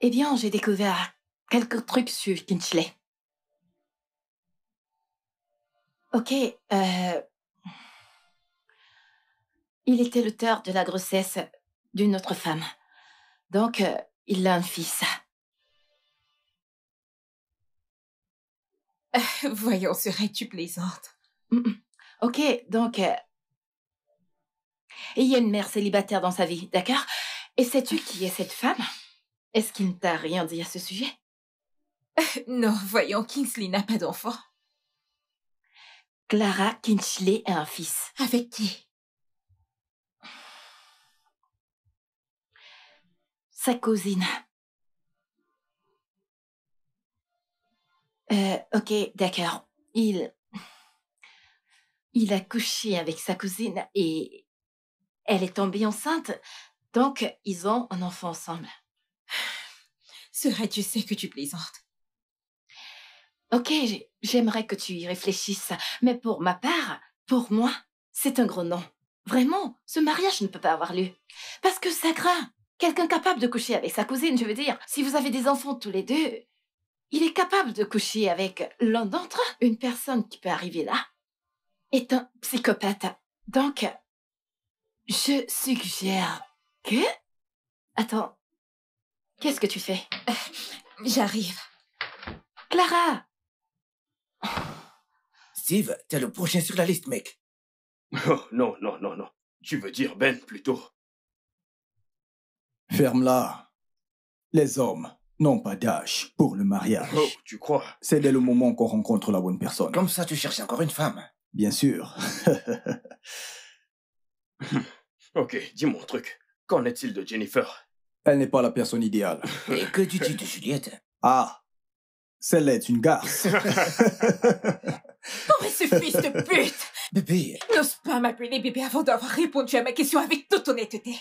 Eh bien, j'ai découvert quelques trucs sur Kinchley. Ok, il était l'auteur de la grossesse d'une autre femme. Donc, il a un fils. Voyons, serais-tu plaisante? Ok, donc, il y a une mère célibataire dans sa vie, d'accord? Et sais-tu qui est cette femme? Est-ce qu'il ne t'a rien dit à ce sujet? Non, voyons, Kingsley n'a pas d'enfant. Clara Kinchley a un fils. Avec qui? Sa cousine. Ok, d'accord. Il a couché avec sa cousine et elle est tombée enceinte. Donc, ils ont un enfant ensemble. Serais-tu sais que tu plaisantes? Ok, j'aimerais que tu y réfléchisses. Mais pour ma part, pour moi, c'est un gros non. Vraiment, ce mariage ne peut pas avoir lieu. Parce que ça craint. Quelqu'un capable de coucher avec sa cousine, je veux dire, si vous avez des enfants tous les deux, il est capable de coucher avec l'un d'entre eux. Une personne qui peut arriver là est un psychopathe. Donc, je suggère que... Attends, qu'est-ce que tu fais? J'arrive. Clara! Steve, t'es le prochain sur la liste, mec. Oh, non. Tu veux dire Ben, plutôt. Ferme-la. Les hommes n'ont pas d'âge pour le mariage. Oh, tu crois? C'est dès le moment qu'on rencontre la bonne personne. Comme ça, tu cherches encore une femme. Bien sûr. Ok, dis-moi un truc. Qu'en est-il de Jennifer? Elle n'est pas la personne idéale. Et que dis-tu de Juliette? Ah, celle-là est une garce. Oh, mais ce fils de pute! Bébé, N'ose pas m'appeler bébé avant d'avoir répondu à ma question avec toute honnêteté.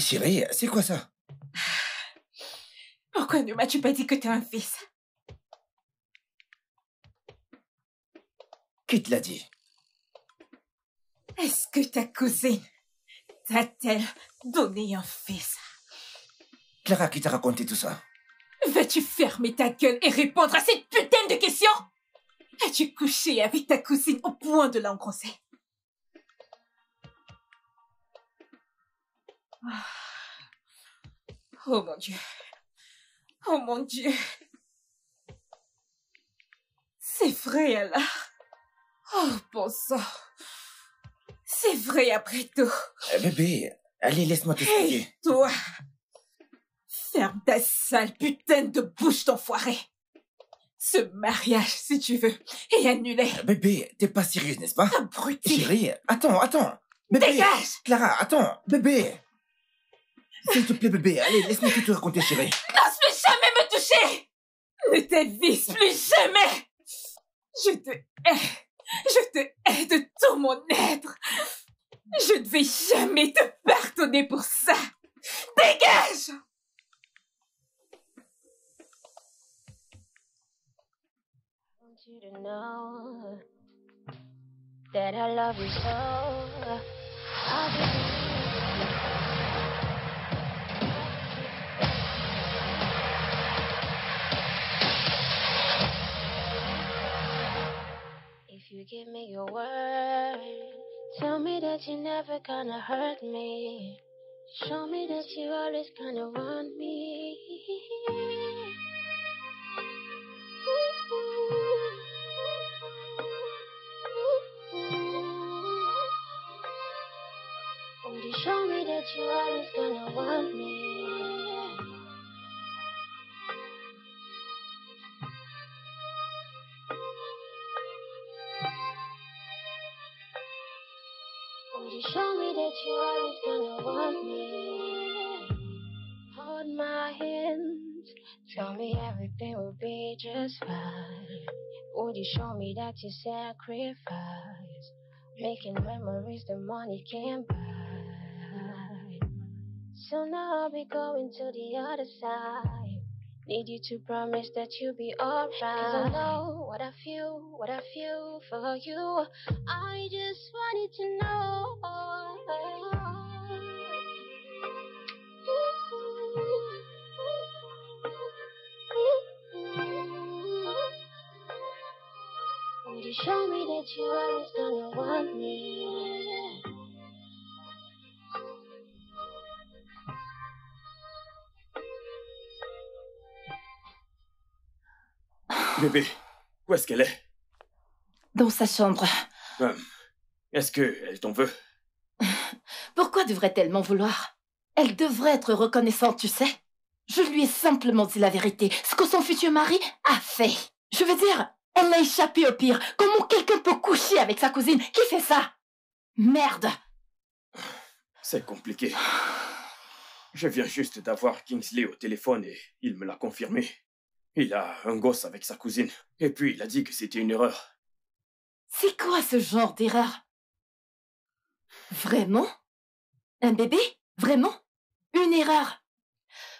chérie, c'est quoi ça? Pourquoi ne m'as-tu pas dit que t'es un fils? Qui te l'a dit? Est-ce que ta cousine t'a-t-elle donné un fils? Clara qui t'a raconté tout ça? Vas-tu fermer ta gueule et répondre à cette putain de questions? As-tu couché avec ta cousine au point de l'engrosser? Oh mon Dieu. Oh mon Dieu. C'est vrai alors. Oh bon sang. C'est vrai après tout. Bébé, allez, laisse-moi Hé, t'expliquer. toi. Ferme ta sale putain de bouche d'enfoiré. Ce mariage, si tu veux, est annulé. Bébé, t'es pas sérieuse, n'est-ce pas? Abruti. Chérie, attends. Bébé. Dégage! Clara, attends. Bébé. S'il te plaît, bébé, allez, laisse-moi tout te raconter, chérie. N'ose plus jamais me toucher! Ne t'avise plus jamais! Je te hais. Je te hais de tout mon être. Je ne vais jamais te pardonner pour ça. Dégage! I want you to know that I love you so. I'll be if you give me your word, tell me that you're never gonna hurt me. Show me that you always gonna want me. Would you show me that you always gonna want me? Would you show me that you always gonna want me? Hold my hand, tell me everything will be just fine. Would you show me that you sacrifice, making memories the money can't buy? So now I'll be going to the other side. Need you to promise that you'll be alright. 'Cause I know what I feel for you. I just wanted to know. show me that you always gonna want me. Bébé, où est-ce qu'elle est? Dans sa chambre. Est-ce qu'elle t'en veut? Pourquoi devrait-elle m'en vouloir? Elle devrait être reconnaissante, tu sais. Je lui ai simplement dit la vérité, ce que son futur mari a fait. Je veux dire, elle a échappé au pire. Comment quelqu'un peut coucher avec sa cousine? Qui fait ça? Merde! C'est compliqué. Je viens juste d'avoir Kingsley au téléphone et il me l'a confirmé. Il a un gosse avec sa cousine. Et puis il a dit que c'était une erreur. C'est quoi ce genre d'erreur? Vraiment? Un bébé? Vraiment? Une erreur?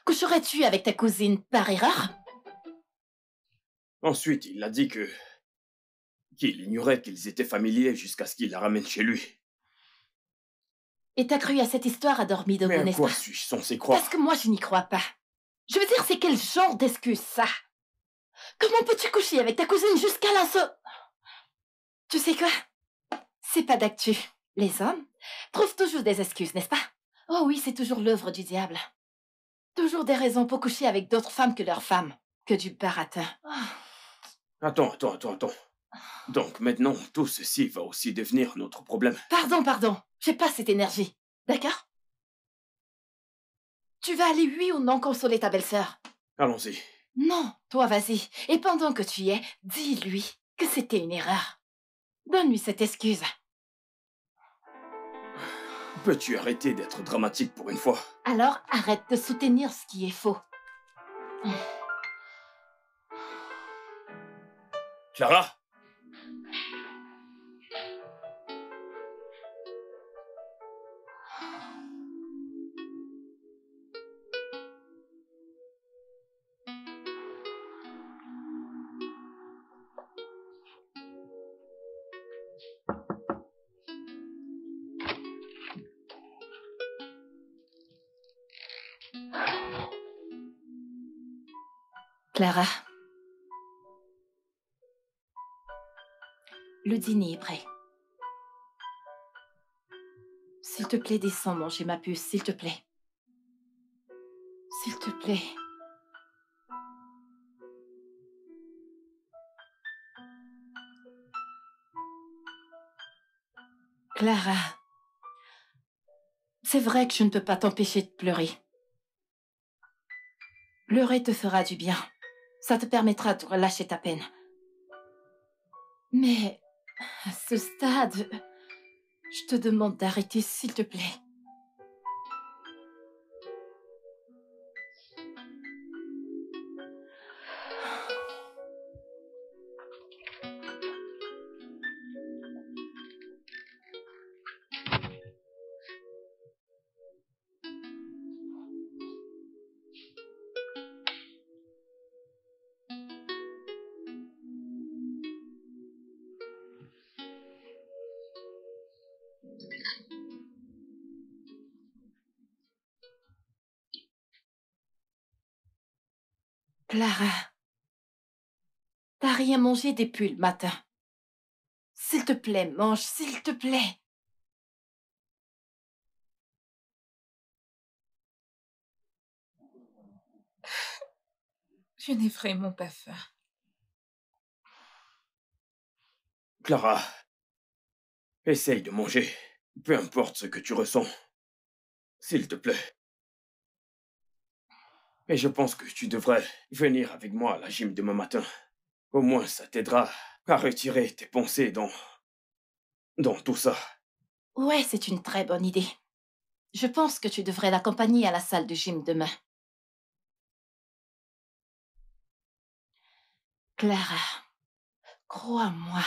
Coucherais-tu avec ta cousine par erreur? Ensuite, il a dit qu'il ignorait qu'ils étaient familiers jusqu'à ce qu'il la ramène chez lui. Et t'as cru à cette histoire à dormir de Mais bon à espoir? quoi suis-je censé croire? Parce que moi, je n'y crois pas. Je veux dire, c'est quel genre d'excuse, ça? Comment peux-tu coucher avec ta cousine jusqu'à l'instant? Tu sais quoi? C'est pas d'actu. Les hommes trouvent toujours des excuses, n'est-ce pas? Oh oui, c'est toujours l'œuvre du diable. Toujours des raisons pour coucher avec d'autres femmes que leurs femmes. Que du baratin. Attends. Donc maintenant, tout ceci va aussi devenir notre problème. Pardon. J'ai pas cette énergie. D'accord? Tu vas aller, oui ou non, consoler ta belle-sœur? Allons-y. Non, toi vas-y. Et pendant que tu y es, dis-lui que c'était une erreur. Donne-lui cette excuse. Peux-tu arrêter d'être dramatique pour une fois? Alors arrête de soutenir ce qui est faux. Clara? Clara. Le dîner est prêt. S'il te plaît, descends manger ma puce, s'il te plaît. S'il te plaît. Clara. C'est vrai que je ne peux pas t'empêcher de pleurer. Pleurer te fera du bien. Ça te permettra de relâcher ta peine. Mais, à ce stade, je te demande d'arrêter, s'il te plaît. Clara, t'as rien mangé depuis le matin. S'il te plaît, mange, s'il te plaît. Je n'ai vraiment pas faim. Clara, essaye de manger. Peu importe ce que tu ressens. S'il te plaît. Et je pense que tu devrais venir avec moi à la gym demain matin. Au moins, ça t'aidera à retirer tes pensées dans tout ça. Ouais, c'est une très bonne idée. Je pense que tu devrais l'accompagner à la salle de gym demain. Clara, crois-moi,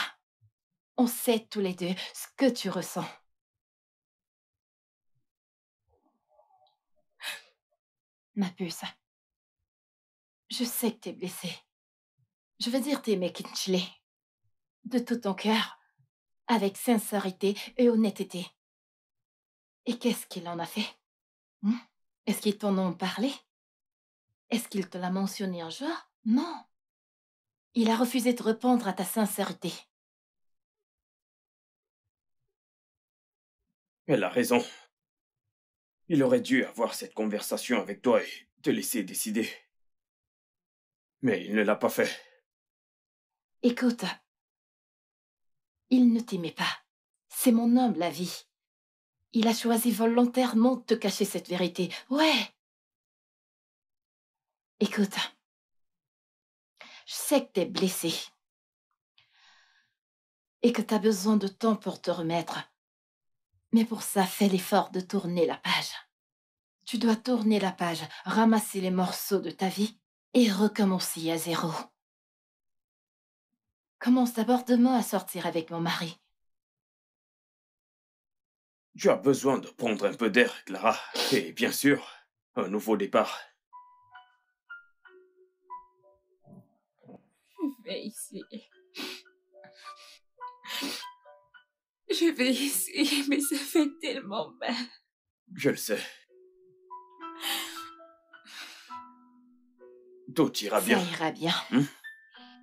on sait tous les deux ce que tu ressens. Ma puce, je sais que t'es blessée. Je veux dire t'aimer Kingsley. De tout ton cœur, avec sincérité et honnêteté. Et qu'est-ce qu'il en a fait? Est-ce qu'ils t'en ont parlé? Est-ce qu'il te l'a mentionné un jour? Non. Il a refusé de répondre à ta sincérité. Elle a raison. Il aurait dû avoir cette conversation avec toi et te laisser décider. Mais il ne l'a pas fait. Écoute, il ne t'aimait pas. C'est mon homme, la vie. Il a choisi volontairement de te cacher cette vérité. Ouais. Écoute, je sais que t'es blessé. Et que t'as besoin de temps pour te remettre. Mais pour ça, fais l'effort de tourner la page. Tu dois tourner la page, ramasser les morceaux de ta vie et recommencer à zéro. Commence d'abord demain à sortir avec mon mari. Tu as besoin de prendre un peu d'air, Clara. Et bien sûr, un nouveau départ. Je vais essayer. Je vais essayer, mais ça fait tellement mal. Je le sais. Tout ira bien. Ça ira bien.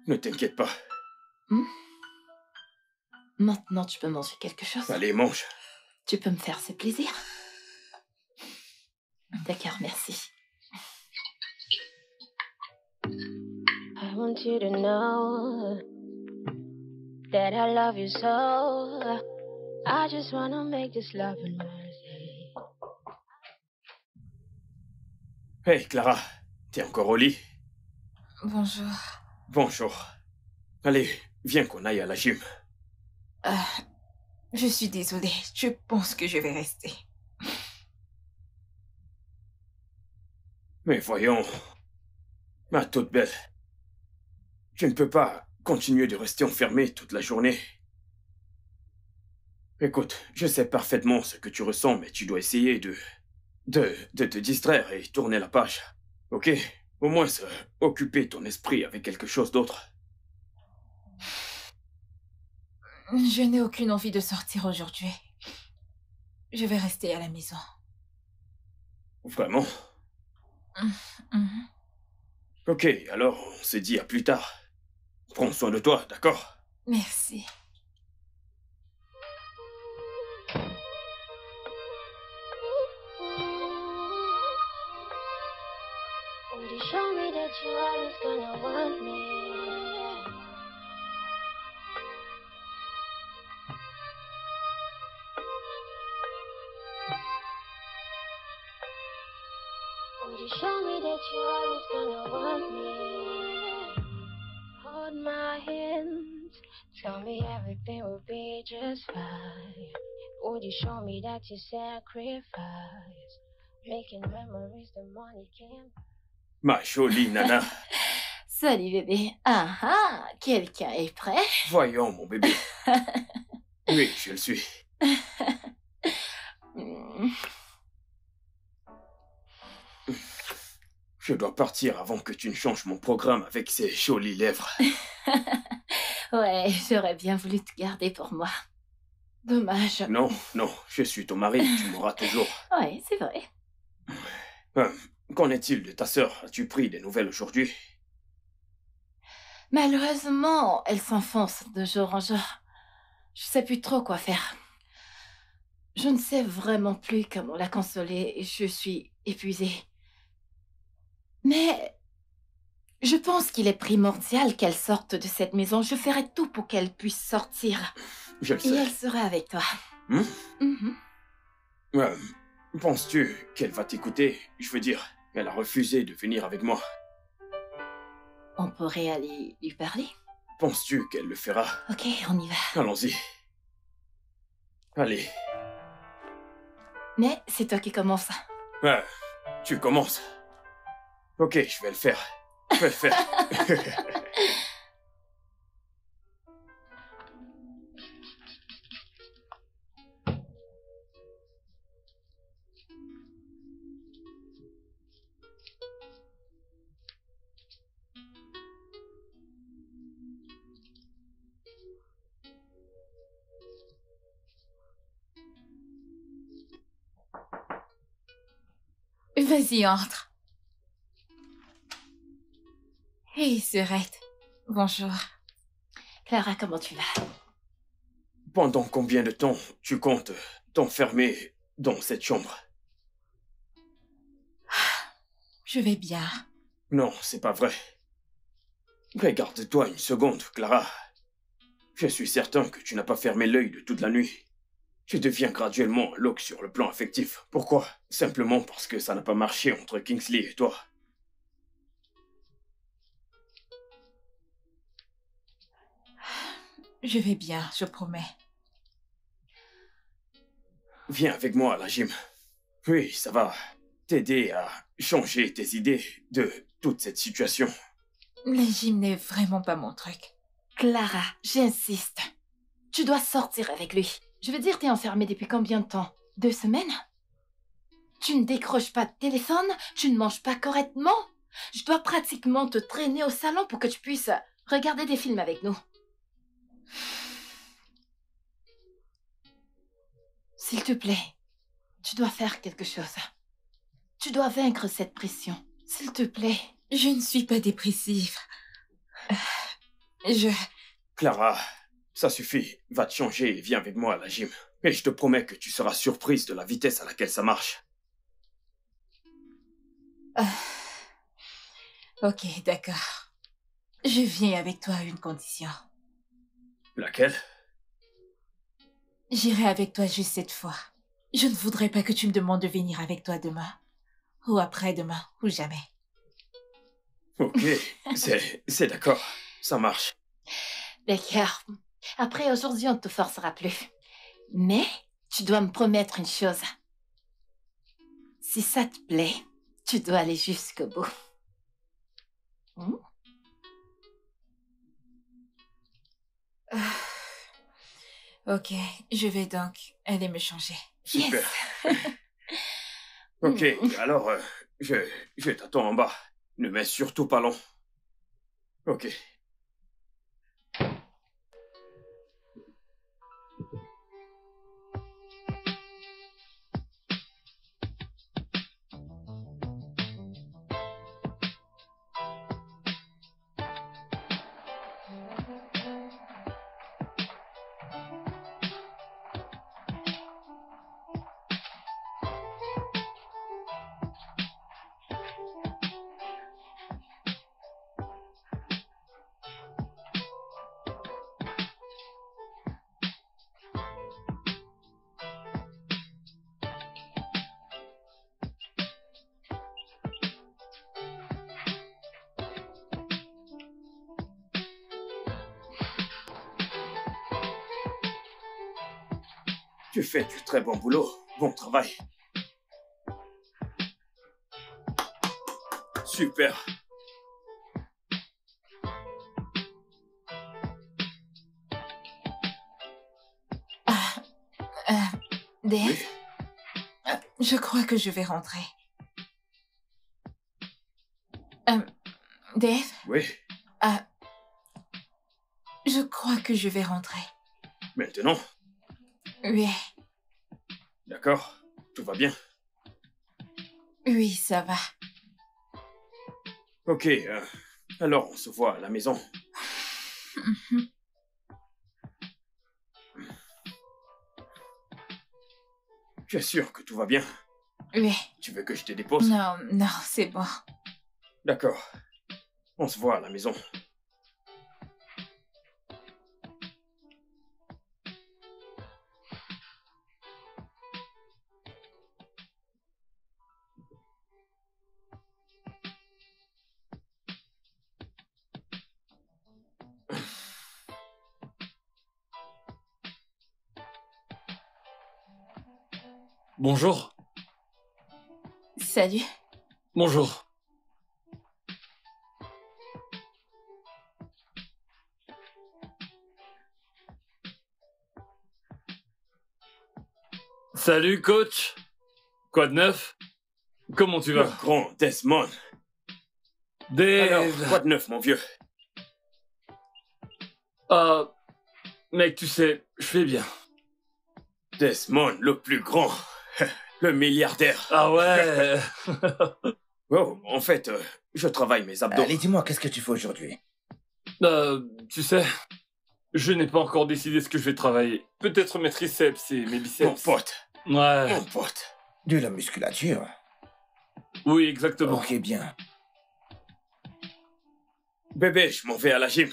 Ne t'inquiète pas. Maintenant, tu peux manger quelque chose. Allez, mange. Tu peux me faire ce plaisir. D'accord, merci. I want you to know that I love you so. I just wanna make this love and mercy. Hey, Clara, t'es encore au lit? Bonjour. Bonjour. Allez, viens qu'on aille à la gym. Je suis désolée. Je pense que je vais rester. Mais voyons, ma toute belle, je ne peux pas continuer de rester enfermé toute la journée. Écoute, je sais parfaitement ce que tu ressens, mais tu dois essayer de te distraire et tourner la page. Ok? Au moins occuper ton esprit avec quelque chose d'autre. Je n'ai aucune envie de sortir aujourd'hui. Je vais rester à la maison. Vraiment? Mhm. Ok, alors on se dit à plus tard. Prends soin de toi, d'accord? Merci. Would you show me that you always gonna want me? Would you show me that you always gonna want me? Hold my hand, tell me everything will be just fine. Would you show me that you sacrifice, making memories the money can't buy? Ma jolie nana. Salut bébé. Ah ah, quelqu'un est prêt? Voyons, mon bébé. Oui, je le suis. Je dois partir avant que tu ne changes mon programme avec ces jolies lèvres. Ouais, j'aurais bien voulu te garder pour moi. Dommage. Non, non, je suis ton mari, tu m'auras toujours. Ouais, c'est vrai. Qu'en est-il de ta sœur? As-tu pris des nouvelles aujourd'hui? Malheureusement, elle s'enfonce de jour en jour. Je sais plus trop quoi faire. Je ne sais vraiment plus comment la consoler et je suis épuisée. Mais je pense qu'il est primordial qu'elle sorte de cette maison. Je ferai tout pour qu'elle puisse sortir. Je le Et sais. elle sera avec toi. Mhm. Penses-tu qu'elle va t'écouter? Je veux dire, elle a refusé de venir avec moi. On pourrait aller lui parler. Penses-tu qu'elle le fera? Ok, on y va. Allons-y. Allez. Mais c'est toi qui commence. Tu commences. Ok, je vais le faire. Je vais le faire. Vas-y, entre. Hey, Sœurette. Bonjour. Clara, comment tu vas? Pendant combien de temps tu comptes t'enfermer dans cette chambre. Je vais bien. Non, c'est pas vrai. Regarde-toi une seconde, Clara. Je suis certain que tu n'as pas fermé l'œil de toute la nuit. Tu deviens graduellement Locke sur le plan affectif. Pourquoi? Simplement parce que ça n'a pas marché entre Kingsley et toi. Je vais bien, je promets. Viens avec moi à la gym. Oui, ça va t'aider à changer tes idées de toute cette situation. Le gym n'est vraiment pas mon truc. Clara, j'insiste. Tu dois sortir avec lui. Je veux dire, t'es enfermée depuis combien de temps? 2 semaines? Tu ne décroches pas de téléphone, tu ne manges pas correctement. Je dois pratiquement te traîner au salon pour que tu puisses regarder des films avec nous. S'il te plaît, tu dois faire quelque chose. Tu dois vaincre cette pression. S'il te plaît. Je ne suis pas dépressive. Clara, ça suffit. Va te changer et viens avec moi à la gym. Et je te promets que tu seras surprise de la vitesse à laquelle ça marche. Ok, d'accord. Je viens avec toi à une condition. Laquelle? J'irai avec toi juste cette fois. Je ne voudrais pas que tu me demandes de venir avec toi demain. Ou après-demain, ou jamais. Ok, c'est d'accord. Ça marche. D'accord. Après, aujourd'hui, on ne te forcera plus. Mais, tu dois me promettre une chose. Si ça te plaît, tu dois aller jusqu'au bout. Ok, je vais donc aller me changer. Super. Ok, alors, je t'attends en bas. Ne mets surtout pas long. Ok. Tu fais du très bon boulot. Bon travail. Super. Dave, Oui. je crois que je vais rentrer. Dave, Oui. je crois que je vais rentrer. Maintenant. Oui, D'accord. Tout va bien. oui, ça va. Ok, alors on se voit à la maison. Tu es sûr que tout va bien? Oui. Tu veux que je te dépose? Non, non, c'est bon. D'accord. On se voit à la maison. Bonjour. Salut. Bonjour. Salut, coach. Quoi de neuf? Comment tu Le vas? grand Desmond. Dave. Alors, quoi de neuf, mon vieux? Ah, mec, tu sais, je fais bien. Desmond, le plus grand. Le milliardaire. Ah ouais. Oh, en fait, je travaille mes abdos. Allez, dis-moi, qu'est-ce que tu fais aujourd'hui? Tu sais, Je n'ai pas encore décidé ce que je vais travailler. Peut-être mes triceps et mes biceps. Mon pote, Ouais. mon pote. De la musculature. Oui, exactement. Ok, bien. Bébé, je m'en vais à la gym.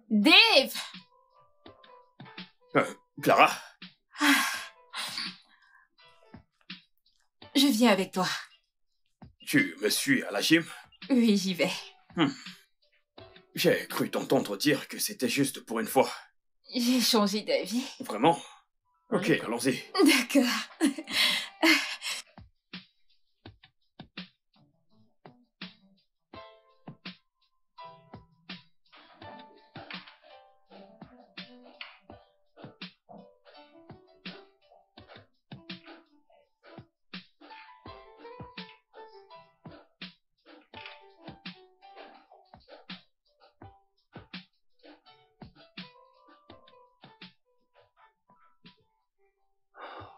Dave! Clara, Je viens avec toi. tu me suis à la gym? Oui, j'y vais. J'ai cru t'entendre dire que c'était juste pour une fois. J'ai changé d'avis. Vraiment? Ok, allons-y. D'accord.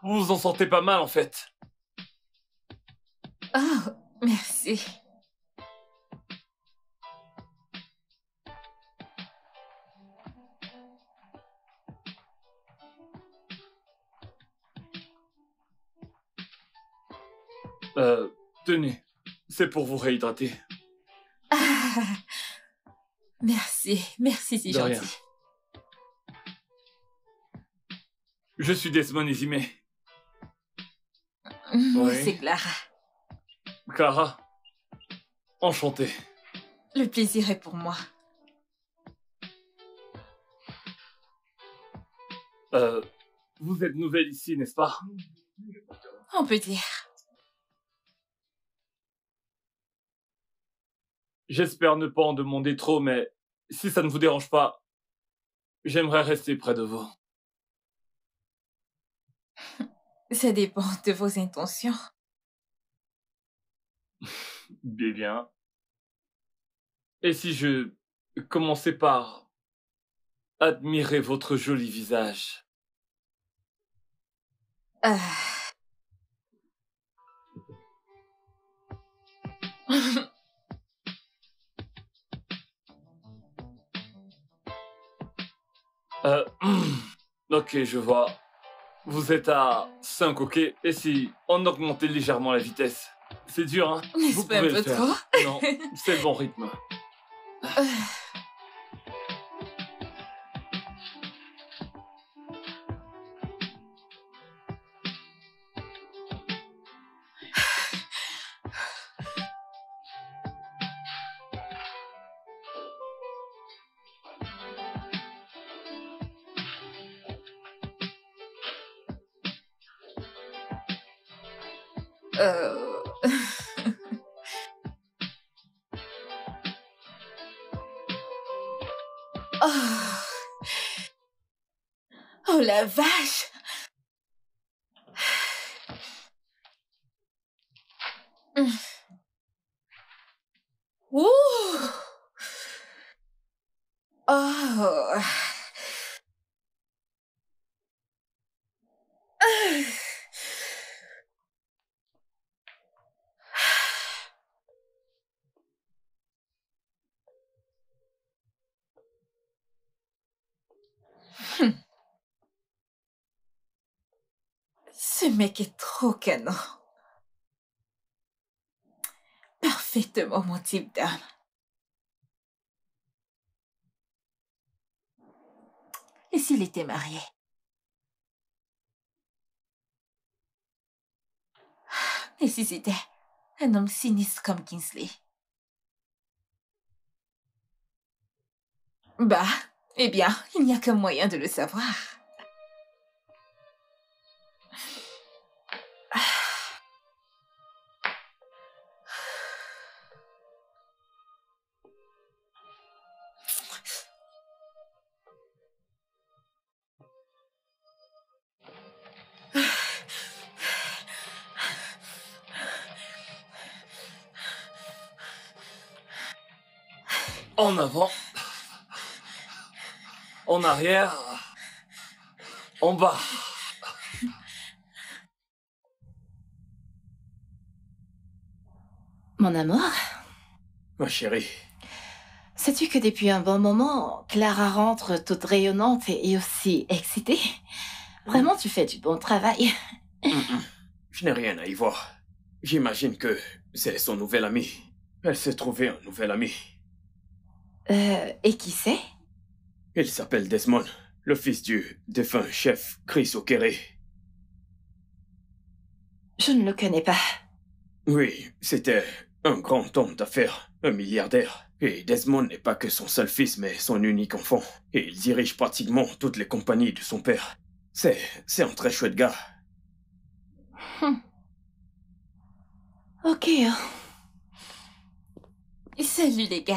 Vous vous en sentez pas mal, en fait. Oh, merci. Tenez. C'est pour vous réhydrater. Ah, merci, merci, c'est De rien. gentil. Je suis Desmond Izime. Moi, Oui. c'est Clara. Clara. Enchanté. Le plaisir est pour moi. Vous êtes nouvelle ici, n'est-ce pas? On peut dire. J'espère ne pas en demander trop, mais si ça ne vous dérange pas, j'aimerais rester près de vous. Ça dépend de vos intentions. Bien. Et si je commençais par admirer votre joli visage? Ah. Ok, je vois. Vous êtes à 5, ok? Et si on augmentait légèrement la vitesse? C'est dur, hein? N'est-ce Vous pas un pouvez peu le faire. trop? Non, c'est le bon rythme. Euh... Oh. Oh la vache! Ouh! Oh! Ce mec est trop canon. Parfaitement mon type d'homme. Et s'il était marié? Et si c'était un homme sinistre comme Kingsley? Bah, eh bien, il n'y a qu'un moyen de le savoir. En avant. En arrière. En bas. Mon amour, Ma chérie, sais-tu que depuis un bon moment, Clara rentre toute rayonnante et aussi excitée? Vraiment, tu fais du bon travail. je n'ai rien à y voir. J'imagine que c'est son nouvel ami. Elle s'est trouvée un nouvel ami. Et qui c'est? Il s'appelle Desmond, le fils du défunt chef Chris O'Kerry. Je ne le connais pas. Oui, c'était un grand homme d'affaires, un milliardaire. Et Desmond n'est pas que son seul fils, mais son unique enfant. Et il dirige pratiquement toutes les compagnies de son père. C'est un très chouette gars. Ok. Salut les gars.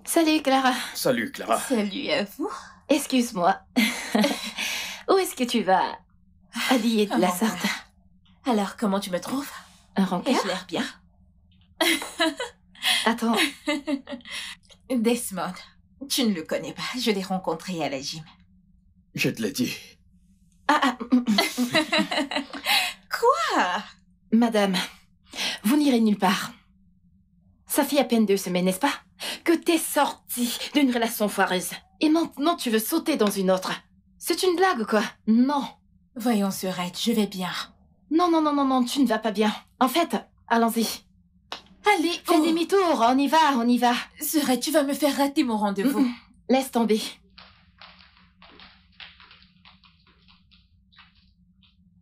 Salut, Clara. Salut, Clara. Salut à vous. Excuse-moi. Où est-ce que tu vas habiller de la Oh, sorte? Alors, comment tu me trouves? Un rencard? Ai-je l'air bien? Attends, Desmond, tu ne le connais pas. Je l'ai rencontré à la gym. Je te l'ai dit. Quoi? madame, vous n'irez nulle part. Ça fait à peine 2 semaines, n'est-ce pas, que t'es sortie d'une relation foireuse. Et maintenant, tu veux sauter dans une autre. C'est une blague, quoi? Non. Voyons, Surette, je vais bien. Non, tu ne vas pas bien. En fait, allons-y. Allez, Fais demi-tour, on y va. Surette, tu vas me faire rater mon rendez-vous. Laisse tomber.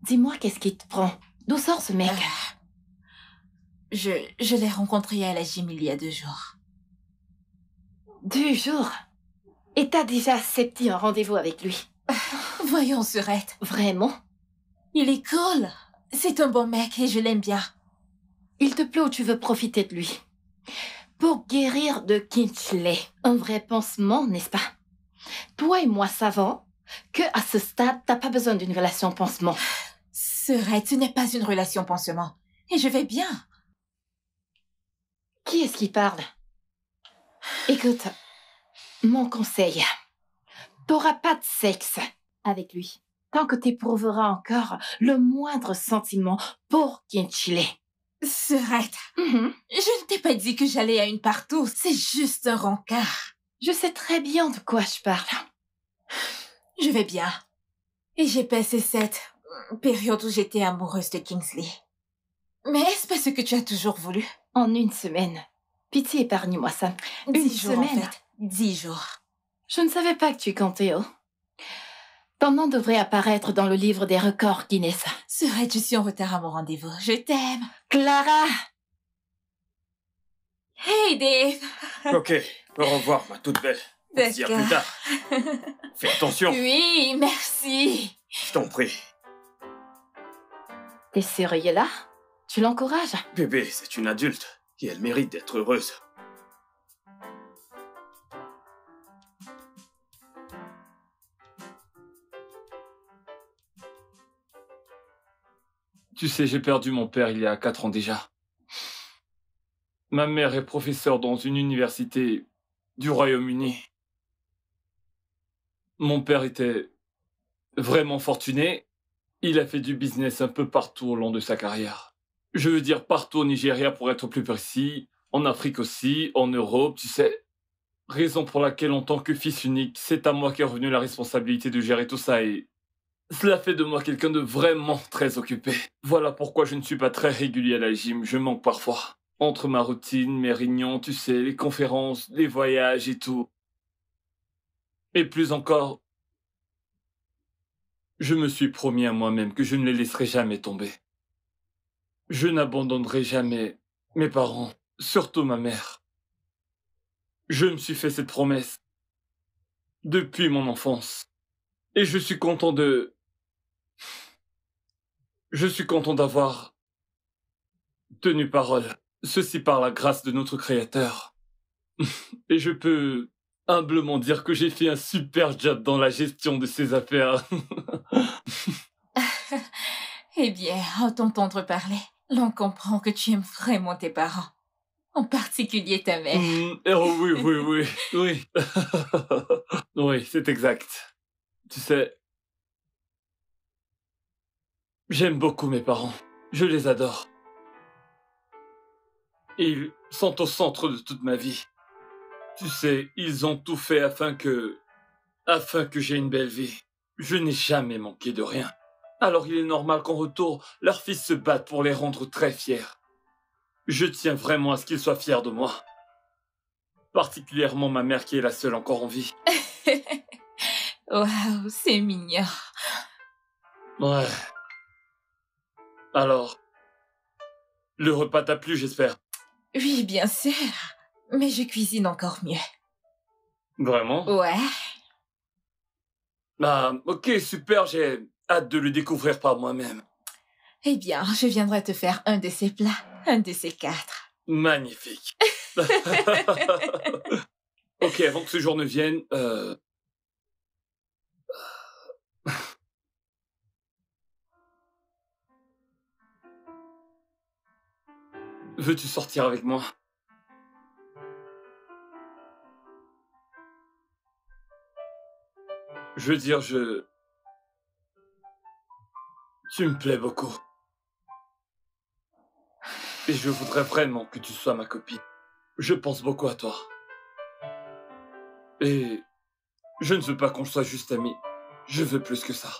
Dis-moi, qu'est-ce qui te prend? D'où sort ce mec? Je l'ai rencontré à la gym il y a 2 jours. 2 jours? Et t'as déjà accepté un rendez-vous avec lui? Voyons, Surette. Vraiment? Il est cool. C'est un bon mec et je l'aime bien. Il te plaît ou tu veux profiter de lui? Pour guérir de Kingsley. Un vrai pansement, n'est-ce pas? Toi et moi savons que à ce stade, t'as pas besoin d'une relation pansement. Surette, ce n'est pas une relation pansement. Et je vais bien. Qui est-ce qui parle? Écoute, mon conseil. T'auras pas de sexe avec lui tant que t'éprouveras encore le moindre sentiment pour Kingsley. Surette, je ne t'ai pas dit que j'allais à une partout. C'est juste un rencard. Je sais très bien de quoi je parle. Je vais bien. Et j'ai passé cette période où j'étais amoureuse de Kingsley. Mais est-ce pas ce que tu as toujours voulu? En 1 semaine. Pitié, épargne-moi ça. 10 jours, semaine. en fait. 10 jours. Je ne savais pas que tu comptais, oh. Ton nom devrait apparaître dans le livre des records Guinness. Surette, je suis en retard à mon rendez-vous. Je t'aime. Clara! Hey, Dave. Ok, au revoir, ma toute belle. On se dit à plus tard. Fais attention, Oui, merci. je t'en prie. T'es sérieux là? Tu l'encourages? Bébé, c'est une adulte et elle mérite d'être heureuse. Tu sais, j'ai perdu mon père il y a 4 ans déjà. Ma mère est professeure dans une université du Royaume-Uni. Mon père était vraiment fortuné. Il a fait du business un peu partout au long de sa carrière. Je veux dire partout au Nigeria pour être plus précis, en Afrique aussi, en Europe, tu sais. Raison pour laquelle, en tant que fils unique, c'est à moi qu'est revenue la responsabilité de gérer tout ça et cela fait de moi quelqu'un de vraiment très occupé. Voilà pourquoi je ne suis pas très régulier à la gym, je manque parfois. Entre ma routine, mes réunions, tu sais, les conférences, les voyages et tout. Et plus encore, je me suis promis à moi-même que je ne les laisserai jamais tomber. Je n'abandonnerai jamais mes parents, surtout ma mère. Je me suis fait cette promesse depuis mon enfance. Et je suis content d'avoir tenu parole. Ceci par la grâce de notre Créateur. Et je peux humblement dire que j'ai fait un super job dans la gestion de ces affaires. Eh bien, à t'entendre parler, l'on comprend que tu aimes vraiment tes parents. En particulier ta mère. Oh oui. Oui. Oui, c'est exact. Tu sais, j'aime beaucoup mes parents. Je les adore. Ils sont au centre de toute ma vie. Tu sais, ils ont tout fait afin que j'ai une belle vie. Je n'ai jamais manqué de rien. Alors il est normal qu'en retour, leurs fils se battent pour les rendre très fiers. Je tiens vraiment à ce qu'ils soient fiers de moi. Particulièrement ma mère qui est la seule encore en vie. Waouh, c'est mignon. Ouais. Alors, le repas t'a plu, j'espère. Oui, bien sûr. Mais je cuisine encore mieux. Vraiment? Ouais. Ah, ok, super, j'ai hâte de le découvrir par moi-même. Eh bien, je viendrai te faire un de ces plats, un de ces 4. Magnifique. Ok, avant que ce jour ne vienne, veux-tu sortir avec moi? Je veux dire, tu me plais beaucoup. Et je voudrais vraiment que tu sois ma copine. Je pense beaucoup à toi. Et je ne veux pas qu'on soit juste amis. Je veux plus que ça.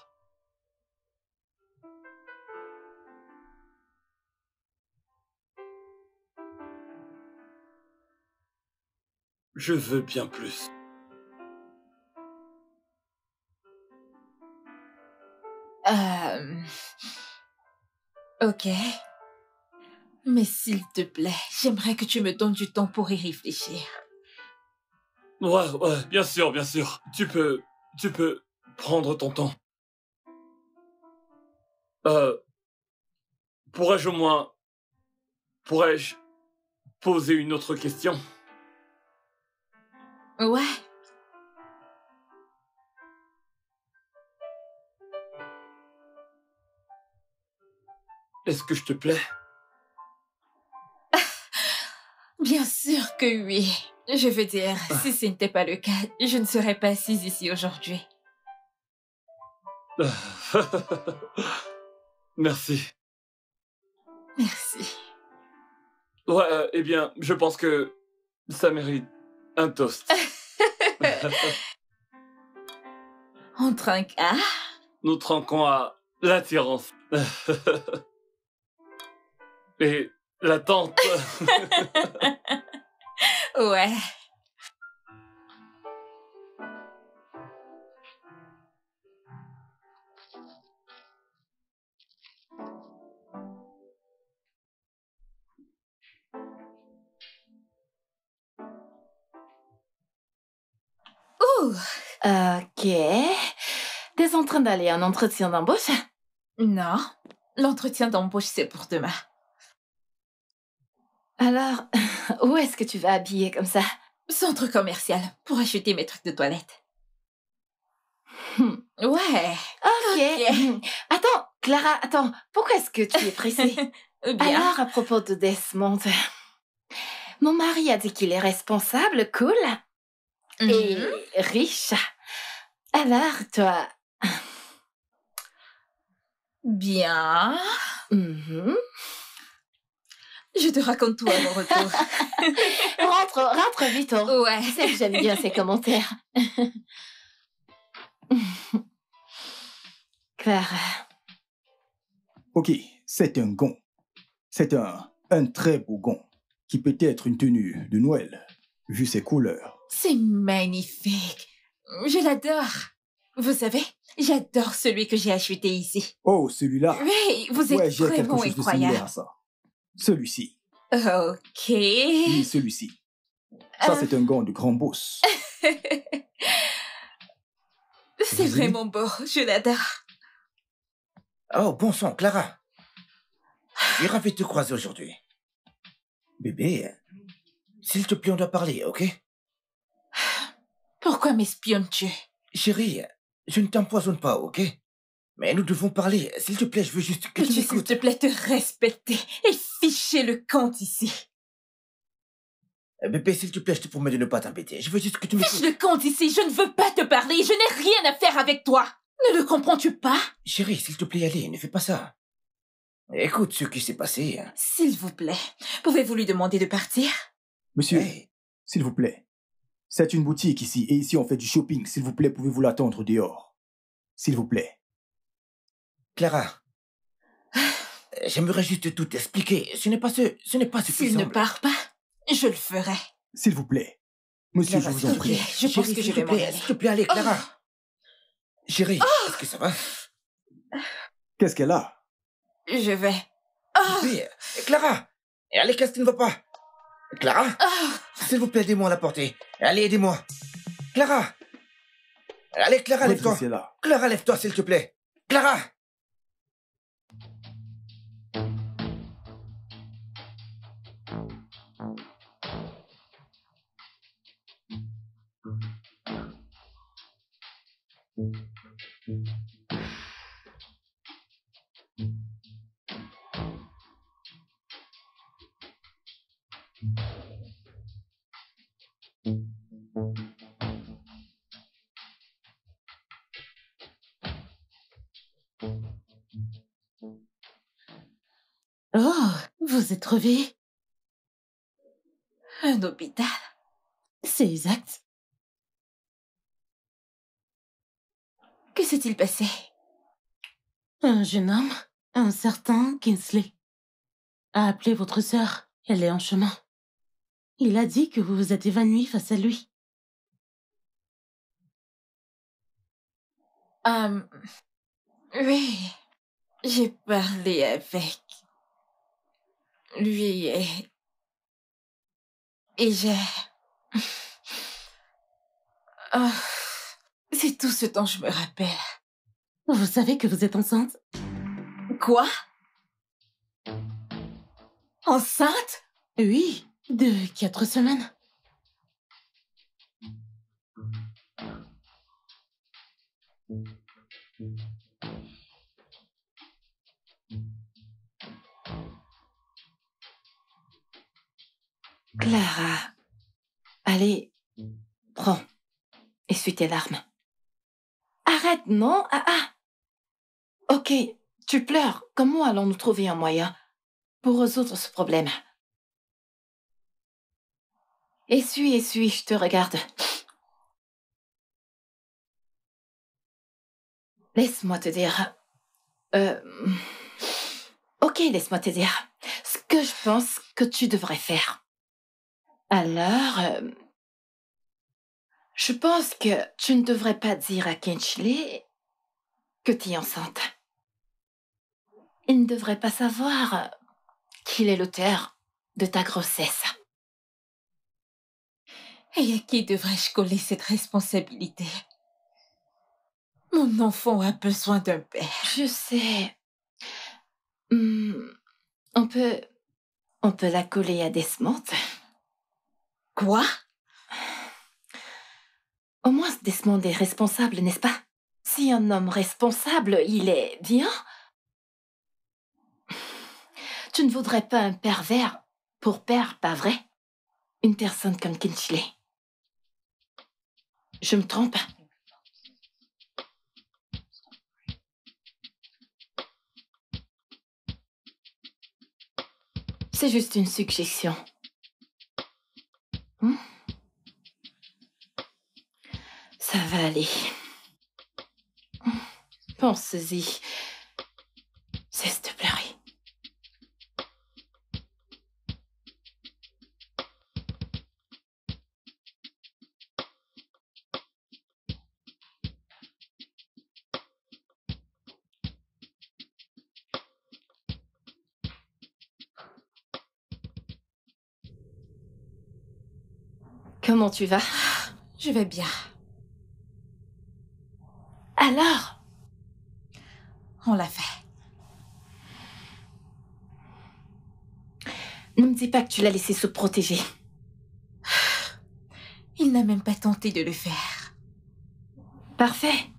Je veux bien plus. Ok. Mais s'il te plaît, j'aimerais que tu me donnes du temps pour y réfléchir. Ouais, bien sûr, bien sûr. Tu peux prendre ton temps. Pourrais-je poser une autre question? Ouais. Est-ce que je te plais? Bien sûr que oui. Je veux dire, si ce n'était pas le cas, je ne serais pas assise ici aujourd'hui. Merci. Merci. Ouais, eh bien, je pense que ça mérite un toast. On trinque à... Nous trinquons à l'attirance. Et l'attente. Ouais. Ouh. Ok. T'es en train d'aller à un entretien d'embauche? Non, l'entretien d'embauche, c'est pour demain. Alors, où est-ce que tu vas habiller comme ça? Centre commercial, pour acheter mes trucs de toilette. Hmm. Ouais. Ok. Attends, Clara, attends. Pourquoi est-ce que tu es pressée? Bien. Alors, à propos de Desmond, mon mari a dit qu'il est responsable, cool, et riche. Alors, toi... Bien. Mhm. Je te raconte tout à mon retour. rentre vite, oh. Ouais. Tu sais que j'aime bien ces commentaires. Clara. Ok, c'est un gond. C'est un très beau gond, qui peut être une tenue de Noël, vu ses couleurs. C'est magnifique. Je l'adore. Vous savez, j'adore celui que j'ai acheté ici. Oh, celui-là. Oui, vous êtes Ouais, j'ai quelque vraiment chose de similaire incroyable. à ça. Celui-ci. Ok. Oui, celui-ci. Ça, c'est un gant de grand boss. C'est vraiment beau, je l'adore. Oh, bon sang, Clara. Je suis ravi de te croiser aujourd'hui. Bébé, s'il te plaît, on doit parler, ok? Pourquoi m'espionnes-tu? Chérie, je ne t'empoisonne pas, ok? Mais nous devons parler. S'il te plaît, je veux juste que tu Peux-tu, s'il m'écoutes. te plaît, te respecter et ficher le camp ici? Bébé, s'il te plaît, je te promets de ne pas t'embêter. Je veux juste que tu Fiche m'écoutes. le camp ici, je ne veux pas te parler, je n'ai rien à faire avec toi. Ne le comprends-tu pas? Chérie, s'il te plaît, allez, ne fais pas ça. Écoute ce qui s'est passé. S'il vous plaît, pouvez-vous lui demander de partir? Monsieur, Hey, s'il vous plaît. C'est une boutique ici, et ici on fait du shopping. S'il vous plaît, pouvez-vous l'attendre dehors? S'il vous plaît. Clara. J'aimerais juste tout expliquer. Ce n'est pas ce qui S'il ne semble. part pas, je le ferai. S'il vous plaît. Monsieur, Clara, je vous s'il en te prie. plaît. Je pense Chérie, que je s'il vais te m'en plaît, aller. s'il te plaît, allez, Clara. Chérie, est-ce que ça va? Qu'est-ce qu'elle a? Je vais... Ah! Oui, Clara. Allez, qu'est-ce qui ne va pas? Clara, Ah! s'il vous plaît, aidez-moi à la porter. Allez, aidez-moi. Clara. Allez, Clara, lève-toi. Redressez-la. Clara, lève-toi, s'il te plaît. Clara. Oh, vous êtes réveillé? Un hôpital? C'est exact. Que s'est-il passé? Un jeune homme, un certain Kingsley, a appelé votre sœur. Elle est en chemin. Il a dit que vous vous êtes évanoui face à lui. Oui, j'ai parlé avec lui et j'ai... Oh, c'est tout ce dont je me rappelle. Vous savez que vous êtes enceinte? Quoi? Enceinte? Oui, de 4 semaines. Clara, allez, prends, essuie tes larmes. Arrête, non? Ok, tu pleures. Comment allons-nous trouver un moyen pour résoudre ce problème? Essuie, je te regarde. Laisse-moi te dire... Ok, laisse-moi te dire ce que je pense que tu devrais faire. Alors, je pense que tu ne devrais pas dire à Kingsley que tu es enceinte. Il ne devrait pas savoir qu'il est l'auteur de ta grossesse. Et à qui devrais-je coller cette responsabilité? Mon enfant a besoin d'un père. Je sais. On peut la coller à Desmond. Quoi? Au moins, Desmond est responsable, n'est-ce pas? Si un homme responsable, il est bien. Tu ne voudrais pas un pervers pour père, pas vrai? Une personne comme Kingsley. Je me trompe? C'est juste une suggestion. Ça va aller. Pense-y. Cesse de pleurer. Comment tu vas? Je vais bien. Alors? On l'a fait. Ne me dis pas que tu l'as laissé se protéger. Il n'a même pas tenté de le faire. Parfait.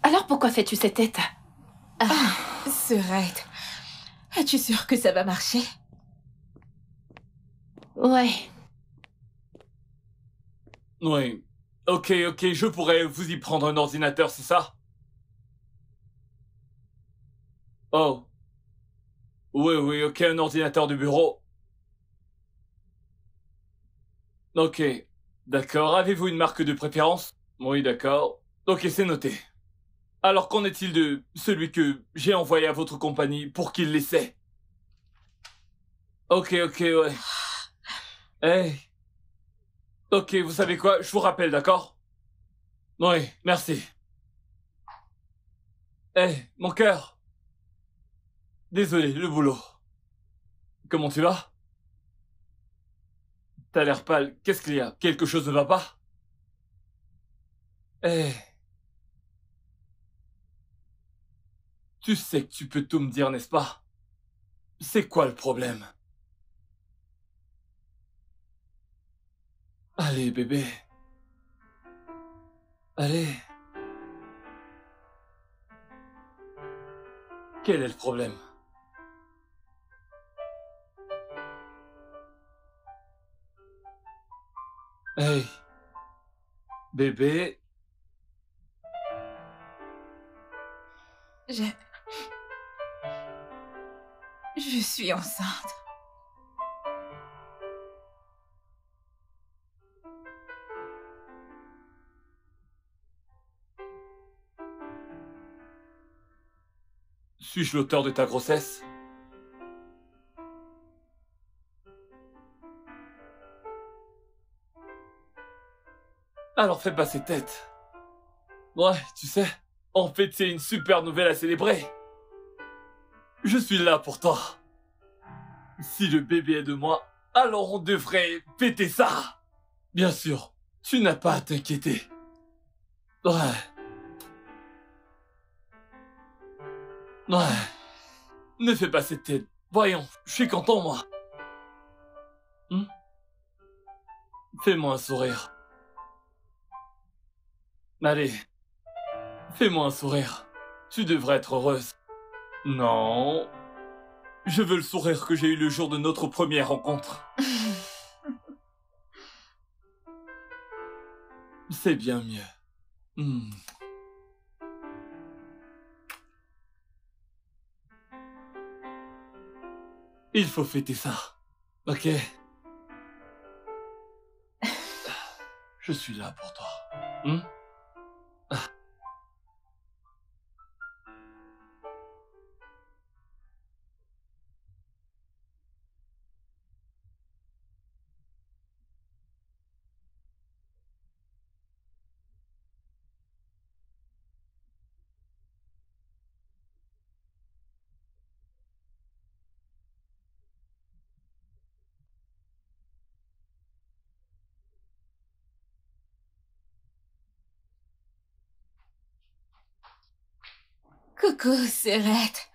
Alors pourquoi fais-tu cette tête? Serette, es-tu sûre que ça va marcher? Ouais. Oui. Ok, je pourrais vous y prendre un ordinateur, c'est ça? Oh. Oui, ok, un ordinateur de bureau. Ok, d'accord. Avez-vous une marque de préférence? Oui, d'accord. Ok, c'est noté. Alors qu'en est-il de celui que j'ai envoyé à votre compagnie pour qu'il l'essaie? Ok, ouais. Hey. Ok, vous savez quoi? Je vous rappelle, d'accord? Oui, merci. Mon cœur. Désolé, le boulot. Comment tu vas? T'as l'air pâle. Qu'est-ce qu'il y a? Quelque chose ne va pas? Eh, tu sais que tu peux tout me dire, n'est-ce pas? C'est quoi le problème? Allez, bébé. Allez. Quel est le problème? Hey, bébé. Je suis enceinte. Suis-je l'auteur de ta grossesse? Alors fais pas ces têtes. Ouais, tu sais, en fait c'est une super nouvelle à célébrer. Je suis là pour toi. Si le bébé est de moi, alors on devrait fêter ça. Bien sûr, tu n'as pas à t'inquiéter. Ouais. Ne fais pas cette tête. Voyons, je suis content moi. Fais-moi un sourire. Allez, fais-moi un sourire. Tu devrais être heureuse. Non. Je veux le sourire que j'ai eu le jour de notre première rencontre. C'est bien mieux. Il faut fêter ça. Ok? Je suis là pour toi. Coucou, Serette.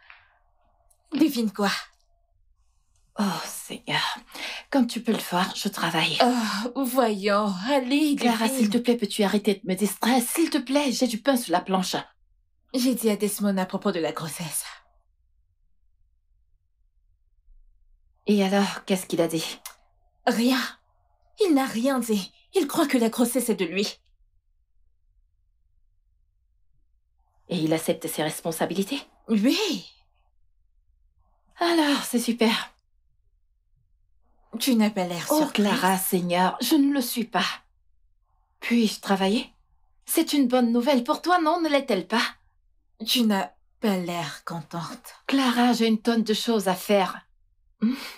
Devine quoi? Oh, Seigneur. Comme tu peux le voir, je travaille. Oh, voyons, allez, Clara, devine. s'il te plaît, peux-tu arrêter de me distraire? S'il te plaît, j'ai du pain sur la planche. J'ai dit à Desmond à propos de la grossesse. Et alors, qu'est-ce qu'il a dit? Rien. Il n'a rien dit. Il croit que la grossesse est de lui. Et il accepte ses responsabilités? Oui. Alors, c'est super. Tu n'as pas l'air Oh, surprise. Clara, Seigneur, je ne le suis pas. Puis-je travailler? C'est une bonne nouvelle pour toi, non, ne l'est-elle pas? Tu n'as pas l'air contente. Clara, j'ai une tonne de choses à faire.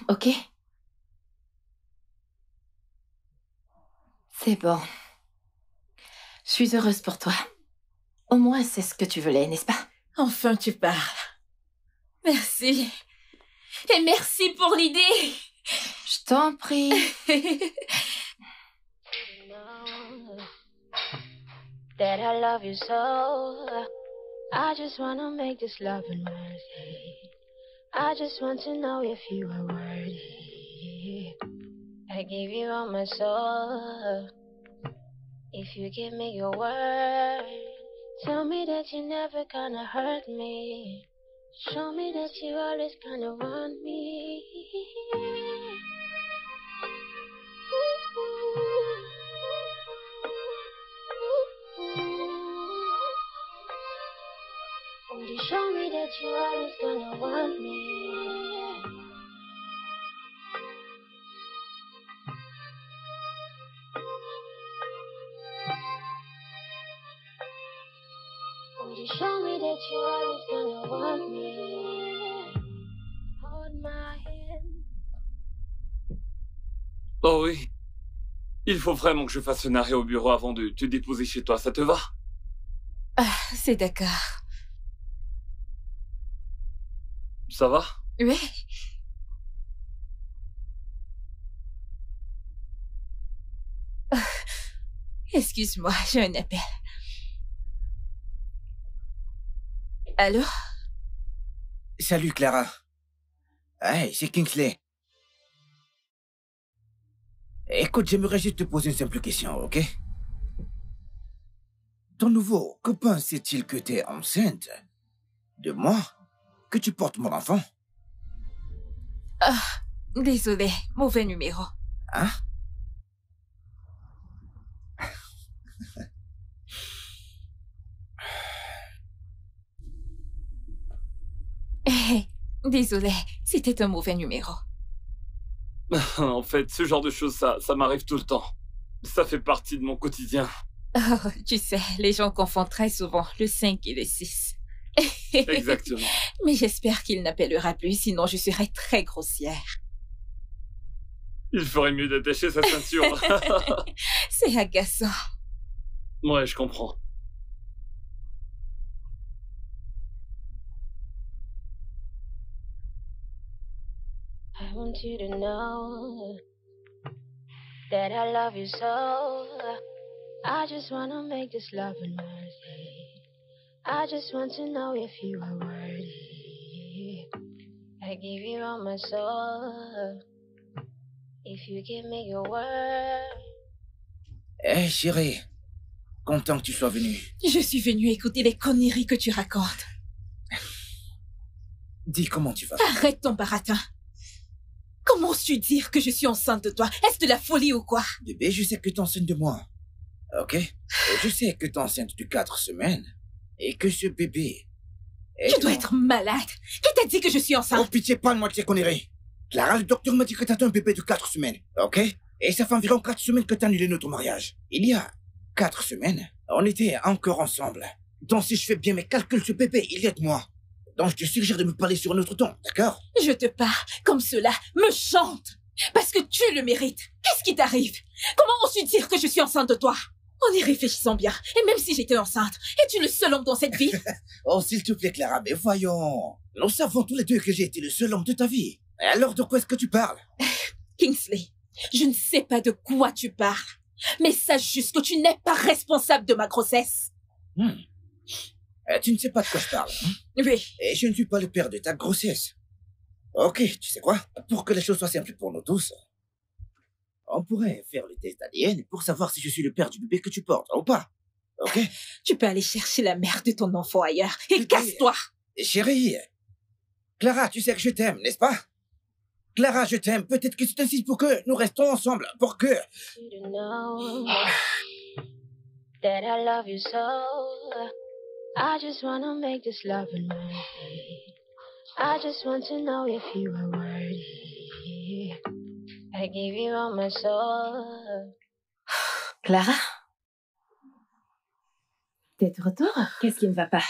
Ok? C'est bon. Je suis heureuse pour toi. Au moins, c'est ce que tu voulais, n'est-ce pas? Enfin, tu parles. Merci. Et merci pour l'idée. Je t'en prie. That I love you so. I just wanna make this loving worthy. I just want to know if you are worthy. I give you all my soul. If you give me your word, tell me that you're never gonna hurt me. Show me that you always gonna want me. Would you show me that you're always gonna want me? Would you show me that you're always gonna want me? Hold my hand. Oh oui. Il faut vraiment que je fasse un arrêt au bureau avant de te déposer chez toi, ça te va? Ah, c'est d'accord. Ça va? Oui. Ah, excuse-moi, j'ai un appel. Allô? Salut, Clara. Hey, c'est Kingsley. Écoute, j'aimerais juste te poser une simple question, ok? Ton nouveau copain sait-il que t'es enceinte de moi? Que tu portes mon enfant? Ah, désolé, mauvais numéro. Hein? Désolé, c'était un mauvais numéro. En fait, ce genre de choses, ça m'arrive tout le temps. Ça fait partie de mon quotidien. Oh, tu sais, les gens confondent très souvent le 5 et le 6. Exactement. Mais j'espère qu'il n'appellera plus, sinon je serai très grossière. Il ferait mieux d'attacher sa ceinture. C'est agaçant. Ouais, je comprends. I want you to know that I love you so. I just wanna make this love worthy. I just want to know if you are worthy. I give you all my soul. If you give me your word. Hey, chérie. Content que tu sois venu. Je suis venue écouter les conneries que tu racontes. Dis comment tu vas. Arrête ton baratin. Comment oses-tu dire que je suis enceinte de toi? Est-ce de la folie ou quoi? Bébé, je sais que t'es enceinte de moi. Ok? Et je sais que t'es enceinte de 4 semaines. Et que ce bébé... Tu dois être malade. Qui t'a dit que je suis Oh, enceinte? pitié, parle-moi de ces conneries. Clara, le docteur m'a dit que t'as un bébé de 4 semaines. Ok? Et ça fait environ 4 semaines que t'as annulé notre mariage. Il y a 4 semaines, on était encore ensemble. Donc si je fais bien mes calculs, ce bébé, il est de moi. Donc je te suggère de me parler sur un autre ton, d'accord? Je te parle comme cela me chante. Parce que tu le mérites. Qu'est-ce qui t'arrive? Comment oses-tu dire que je suis enceinte de toi? En y réfléchissant bien, et même si j'étais enceinte, es-tu le seul homme dans cette vie? Oh, s'il te plaît, Clara, mais voyons. Nous savons tous les deux que j'ai été le seul homme de ta vie. Et alors de quoi est-ce que tu parles? Kingsley, je ne sais pas de quoi tu parles. Mais sache juste que tu n'es pas responsable de ma grossesse. Tu ne sais pas de quoi je parle. Oui. Et je ne suis pas le père de ta grossesse. Ok, tu sais quoi? Pour que les choses soient simples pour nous tous, on pourrait faire le test ADN pour savoir si je suis le père du bébé que tu portes, ou pas. Ok? Tu peux aller chercher la mère de ton enfant ailleurs. Et Bébé. casse-toi. Chérie, Clara, tu sais que je t'aime, n'est-ce pas? Clara, je t'aime. Peut-être que c'est un signe pour que nous restons ensemble, pour que... You to know that I love you so. I just wanna make this love worthy. I just want to know if you are worthy. I give you all my soul. Clara? T'es de retour? Qu'est-ce qui ne va pas?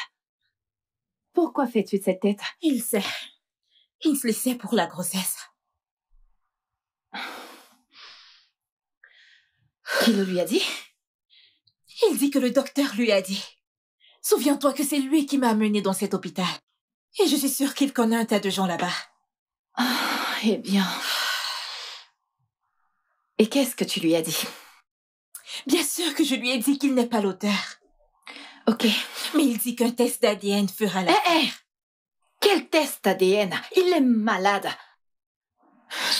Pourquoi fais-tu de cette tête? Il sait. Kingsley sait pour la grossesse. Qui le lui a dit? Il dit que le docteur lui a dit. Souviens-toi que c'est lui qui m'a amené dans cet hôpital. Et je suis sûre qu'il connaît un tas de gens là-bas. Ah, eh bien... Et qu'est-ce que tu lui as dit? Bien sûr que je lui ai dit qu'il n'est pas l'auteur. Ok. Mais il dit qu'un test d'ADN fera la... Hé! Quel test ADN? Il est malade.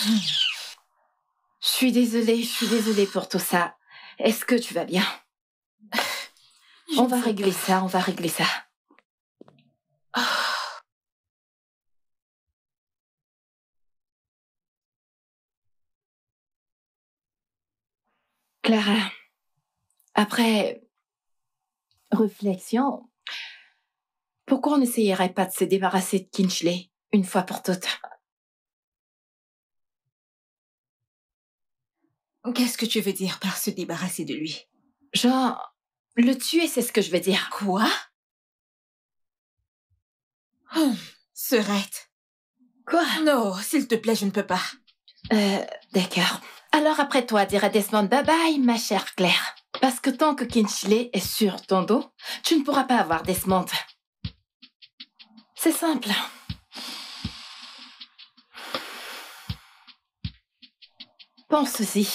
Je suis désolée pour tout ça. Est-ce que tu vas bien? On va régler ça. Clara, après réflexion, Pourquoi on n'essayerait pas de se débarrasser de Kinchley une fois pour toutes? Qu'est-ce que tu veux dire par se débarrasser de lui? Genre, le tuer, c'est ce que je veux dire. Quoi? Serette. Quoi? Non, s'il te plaît, je ne peux pas. D'accord. Alors après toi, dire à Desmond bye bye, ma chère Claire. Parce que tant que Kinchley est sur ton dos, tu ne pourras pas avoir Desmond. C'est simple. Pense-y.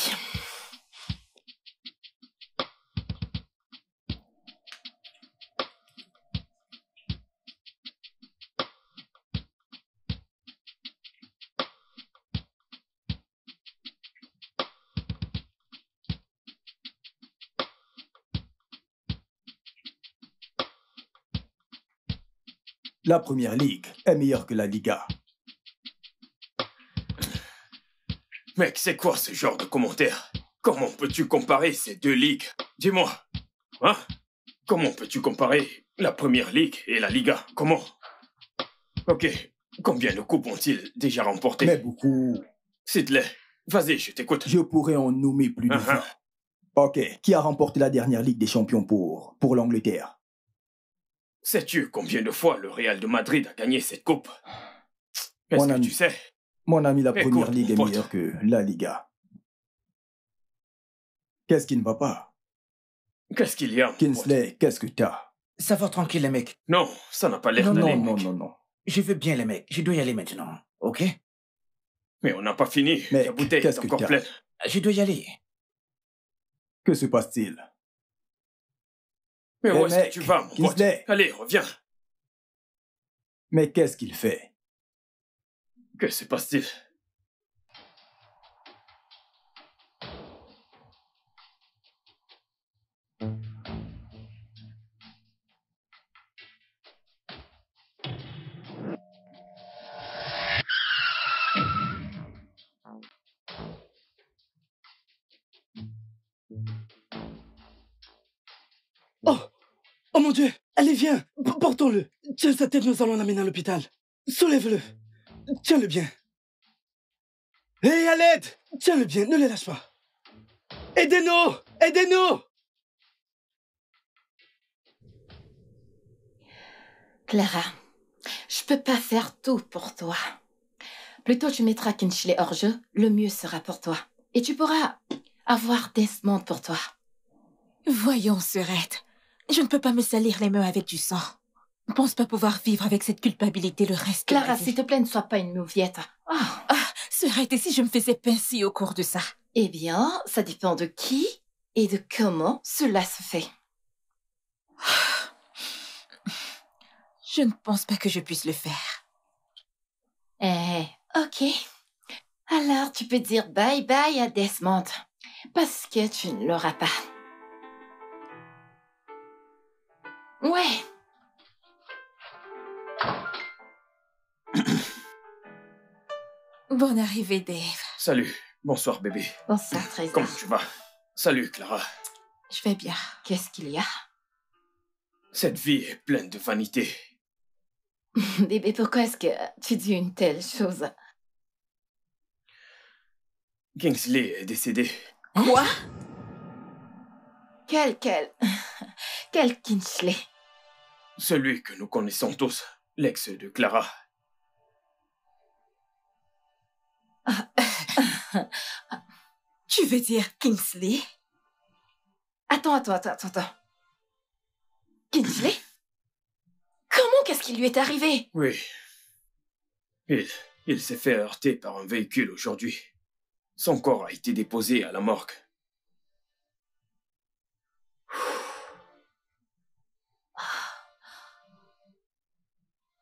La première ligue est meilleure que la Liga. Mec, c'est quoi ce genre de commentaire? Comment peux-tu comparer ces deux ligues? Dis-moi. Hein? Comment peux-tu comparer la première ligue et la Liga? Comment? Ok. Combien de coupes ont-ils déjà remporté? Mais beaucoup. Sidley, vas-y, je t'écoute. Je pourrais en nommer plus de 20. Ok. Qui a remporté la dernière Ligue des Champions pour l'Angleterre? Sais-tu combien de fois le Real de Madrid a gagné cette coupe? Est-ce Mon que ami. tu sais? Mon ami, la Écoute, première ligue mon est pote. meilleure que la Liga. Qu'est-ce qui ne va pas? Qu'est-ce qu'il y a, mon pote? Kinsley, qu'est-ce que t'as? Ça va tranquille, les mecs. Non, ça n'a pas l'air Non, d'aller, Non, mec. non. Je veux bien, les mecs. Je dois y aller maintenant. Ok? Mais on n'a pas fini. Mec, La bouteille est qu'est-ce que encore t'as? pleine. Je dois y aller. Que se passe-t-il? Mais Eh, où est-ce mec, que tu vas, mon pote? Kinsley. Allez, reviens. Mais qu'est-ce qu'il fait? Que se passe-t-il? Oh! Oh mon Dieu! Allez, viens! Portons-le! Tiens sa tête, nous allons l'amener à l'hôpital. Soulève-le! Tiens-le bien! Hé, à l'aide! Tiens-le bien, ne le lâche pas! Aidez-nous! Aidez-nous! Clara, je peux pas faire tout pour toi. Plutôt tu mettras Kinchley hors jeu, le mieux sera pour toi. Et tu pourras avoir Desmond pour toi. Voyons, Serette. Je ne peux pas me salir les mains avec du sang. Je ne pense pas pouvoir vivre avec cette culpabilité le reste de ma Clara, vie. s'il te plaît, ne sois pas une mouviette. Ah. Serette, et si je me faisais pincer au cours de ça? Eh bien, ça dépend de qui et de comment cela se fait. Je ne pense pas que je puisse le faire. Ok. Alors, tu peux dire bye bye à Desmond. Parce que tu ne l'auras pas. Ouais. Bonne arrivée, Dave. Salut. Bonsoir, bébé. Bonsoir, Trésor. Comment tu vas? Salut, Clara. Je vais bien. Qu'est-ce qu'il y a? Cette vie est pleine de vanité. Bébé, pourquoi est-ce que tu dis une telle chose? Kingsley est décédé. Quoi? Quel Kinchley? Celui que nous connaissons tous. L'ex de Clara. Tu veux dire Kingsley? Attends. Kinchley? Comment qu'est-ce qui lui est arrivé? Oui. Il s'est fait heurter par un véhicule aujourd'hui. Son corps a été déposé à la morgue.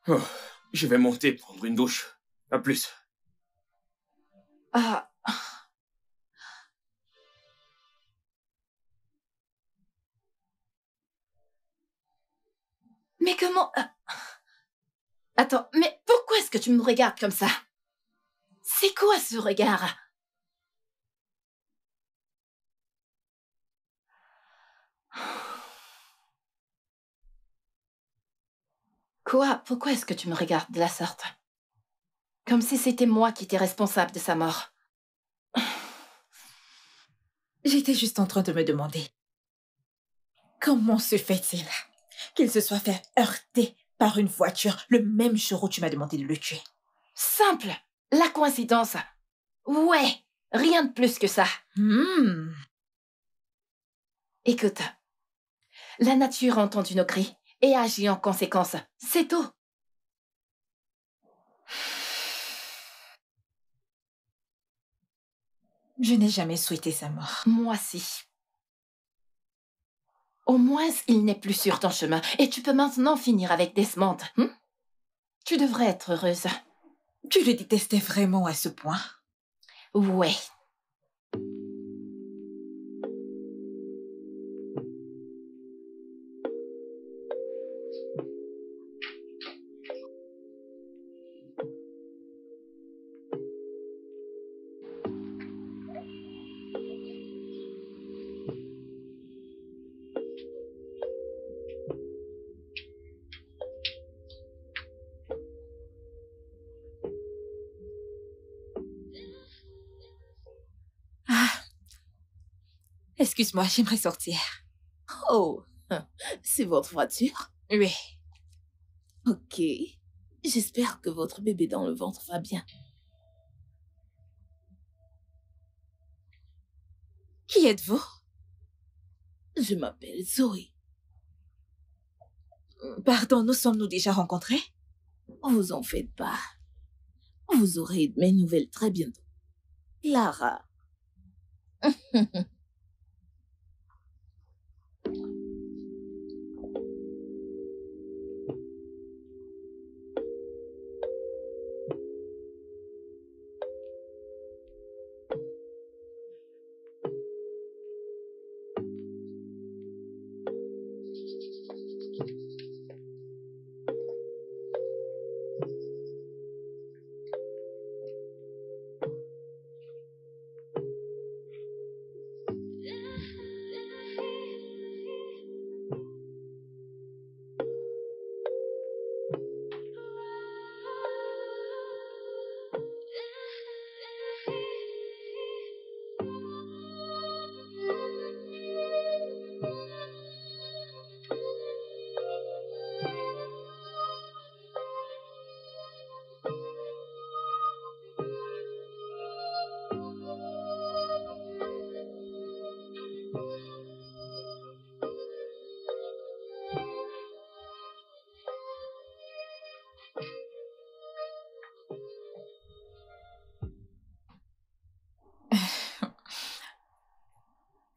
Oh, je vais monter prendre une douche. À plus. Ah. Mais comment... Attends, mais pourquoi est-ce que tu me regardes comme ça? C'est quoi ce regard? Quoi? Pourquoi est-ce que tu me regardes de la sorte? Comme si c'était moi qui étais responsable de sa mort. J'étais juste en train de me demander comment se fait-il qu'il se soit fait heurter par une voiture le même jour où tu m'as demandé de le tuer? Simple. La coïncidence. Ouais. Rien de plus que ça. Écoute. La nature a entendu nos cris et a agi en conséquence. C'est tout. Je n'ai jamais souhaité sa mort. Moi si. Au moins, il n'est plus sur ton chemin et tu peux maintenant finir avec Desmond. Tu devrais être heureuse. Tu le détestais vraiment à ce point? Ouais. Excuse-moi, j'aimerais sortir. Oh, c'est votre voiture? Oui. Ok. J'espère que votre bébé dans le ventre va bien. Qui êtes-vous? Je m'appelle Zoé. Pardon, nous sommes-nous déjà rencontrés? Vous en faites pas. Vous aurez mes nouvelles très bientôt. Clara.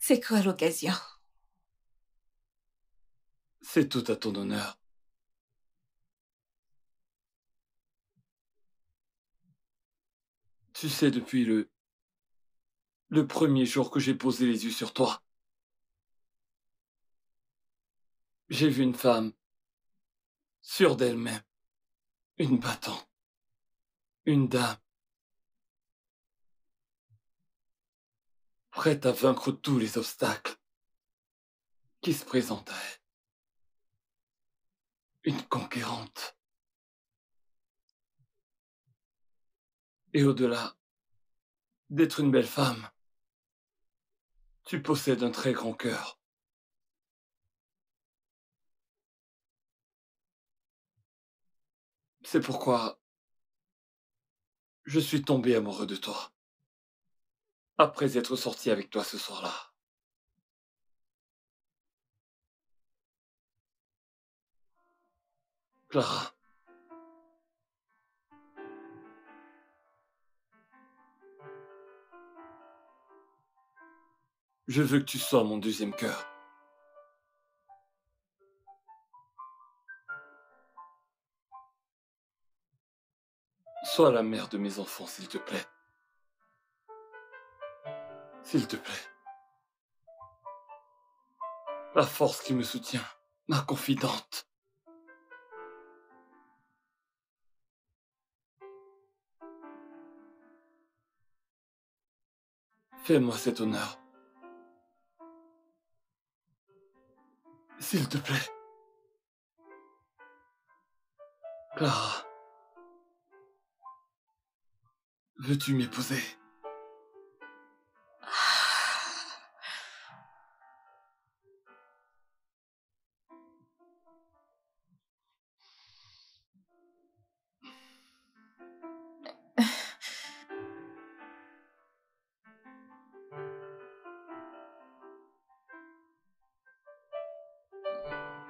C'est quoi l'occasion? C'est tout à ton honneur. Tu sais, depuis le premier jour que j'ai posé les yeux sur toi, j'ai vu une femme sûre d'elle-même, une battante, une dame, prête à vaincre tous les obstacles qui se présentent à elle. Une conquérante. Et au-delà d'être une belle femme, tu possèdes un très grand cœur. C'est pourquoi je suis tombé amoureux de toi, après être sorti avec toi ce soir-là. Clara. Je veux que tu sois mon deuxième cœur. Sois la mère de mes enfants, s'il te plaît. S'il te plaît. La force qui me soutient, ma confidente. Fais-moi cet honneur. S'il te plaît. Clara. Veux-tu m'épouser?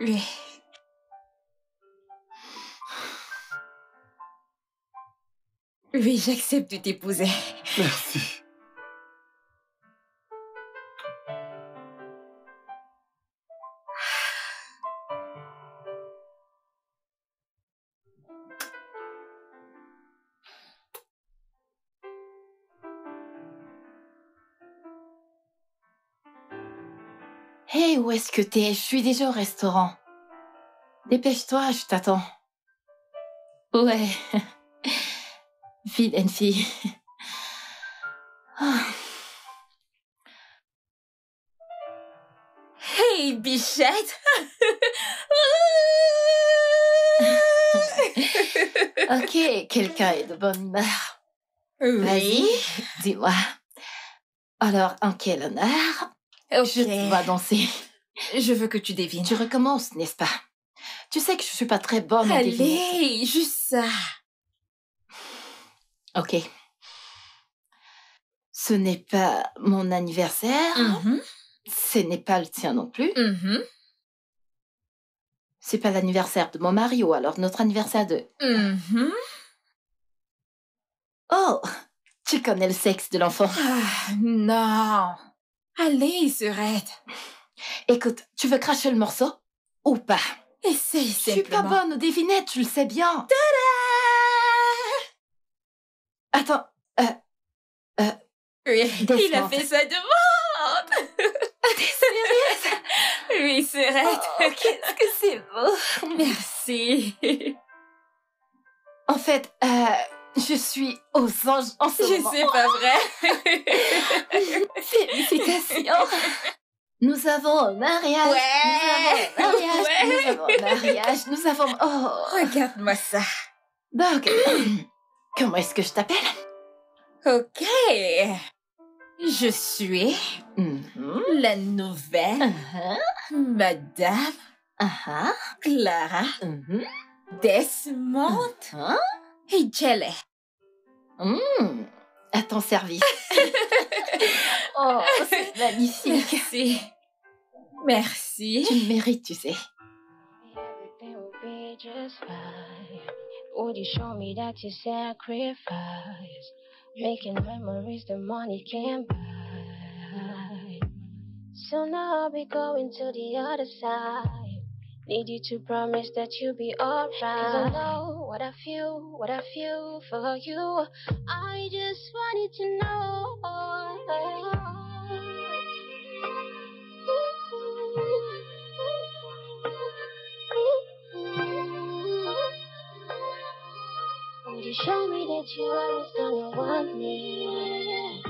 Oui. Oui, j'accepte de t'épouser. Merci. Hé, où est-ce que t'es? Je suis déjà au restaurant. Dépêche-toi, je t'attends. Ouais. Vilaine fille. Ah. Hey, bichette! Ok, quelqu'un est de bonne humeur. Oui. Vas-y, dis-moi. Alors, en quel honneur je te vois danser? Je veux que tu devines. Tu recommences, n'est-ce pas? Tu sais que je suis pas très bonne en devinette. Allez, juste ça. Ok. Ce n'est pas mon anniversaire. Mhm, Ce n'est pas le tien non plus. mhm, C'est pas l'anniversaire de mon mari ou alors notre anniversaire de... mhm. Oh, tu connais le sexe de l'enfant. Ah, non. Allez, Serette. Écoute, tu veux cracher le morceau ou pas? Essaye Je suis pas simplement. bonne aux devinettes, tu le sais bien. Attends, Oui, il a Descente. fait sa demande. t'es sérieuse? Oui, Serette. Oh, qu'est-ce que c'est beau. Merci. En fait, je suis aux anges en ce Je moment. sais pas vrai. Félicitations. Nous avons un mariage. Ouais. Nous avons un mariage. Ouais. Nous avons un mariage. Nous avons... Oh. Regarde-moi ça. Donc, comment est-ce que je t'appelle? Ok. Je suis Mhm. la nouvelle Madame Ah, Clara mhm. Desmond Hein? et Jelly. À ton service. Oh, c'est magnifique. Merci. Merci. Tu le mérites, tu sais. Everything will be just fine. Would you show me that you sacrifice? Making memories the money can't buy. So now I'll be going to the other side. Need you to promise that you'll be alright. 'Cause I know what I feel for you. I just wanted to know. Would you show me that you always gonna want me?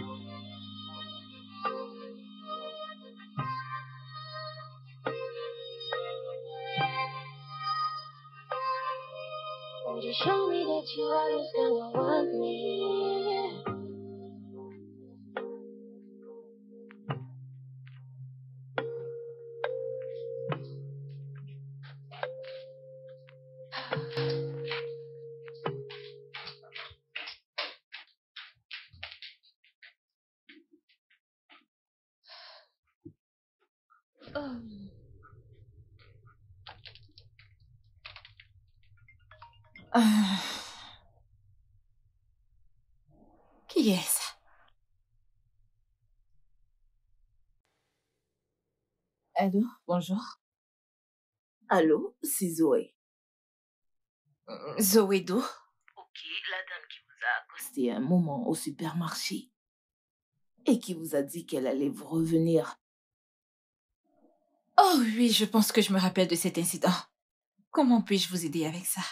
Would you show me that you always gonna want me? Ah. Qui est-ce? Allô, bonjour. Allô, c'est Zoé. Zoé d'où? Ok, la dame qui vous a accosté un moment au supermarché et qui vous a dit qu'elle allait vous revenir. Oh oui, je pense que je me rappelle de cet incident. Comment puis-je vous aider avec ça?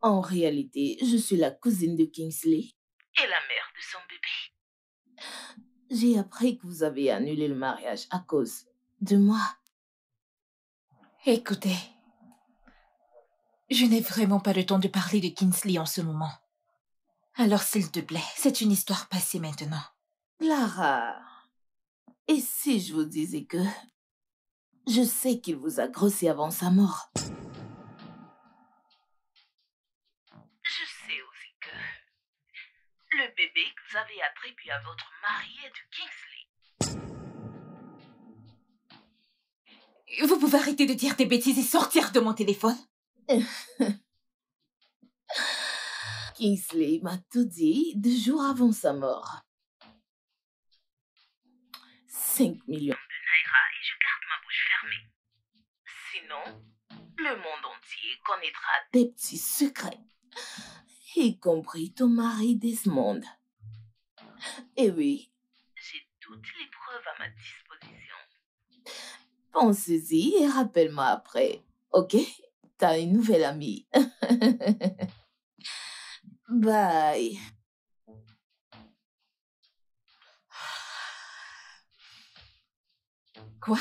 En réalité, je suis la cousine de Kingsley et la mère de son bébé. J'ai appris que vous avez annulé le mariage à cause de moi. Écoutez, Je n'ai vraiment pas le temps de parler de Kingsley en ce moment. Alors s'il te plaît, c'est une histoire passée maintenant. Clara, et si je vous disais que je sais qu'il vous a grossi avant sa mort? Je sais aussi que le bébé que vous avez attribué à votre mari est de Kingsley. Vous pouvez arrêter de dire des bêtises et sortir de mon téléphone? Kingsley m'a tout dit 2 jours avant sa mort. 5 millions de naira et je garde ma bouche fermée. Sinon, le monde entier connaîtra des petits secrets, y compris ton mari Desmond. Et oui, j'ai toutes les preuves à ma disposition. Pensez-y et rappelle-moi après, ok? T'as une nouvelle amie. Bye. Quoi?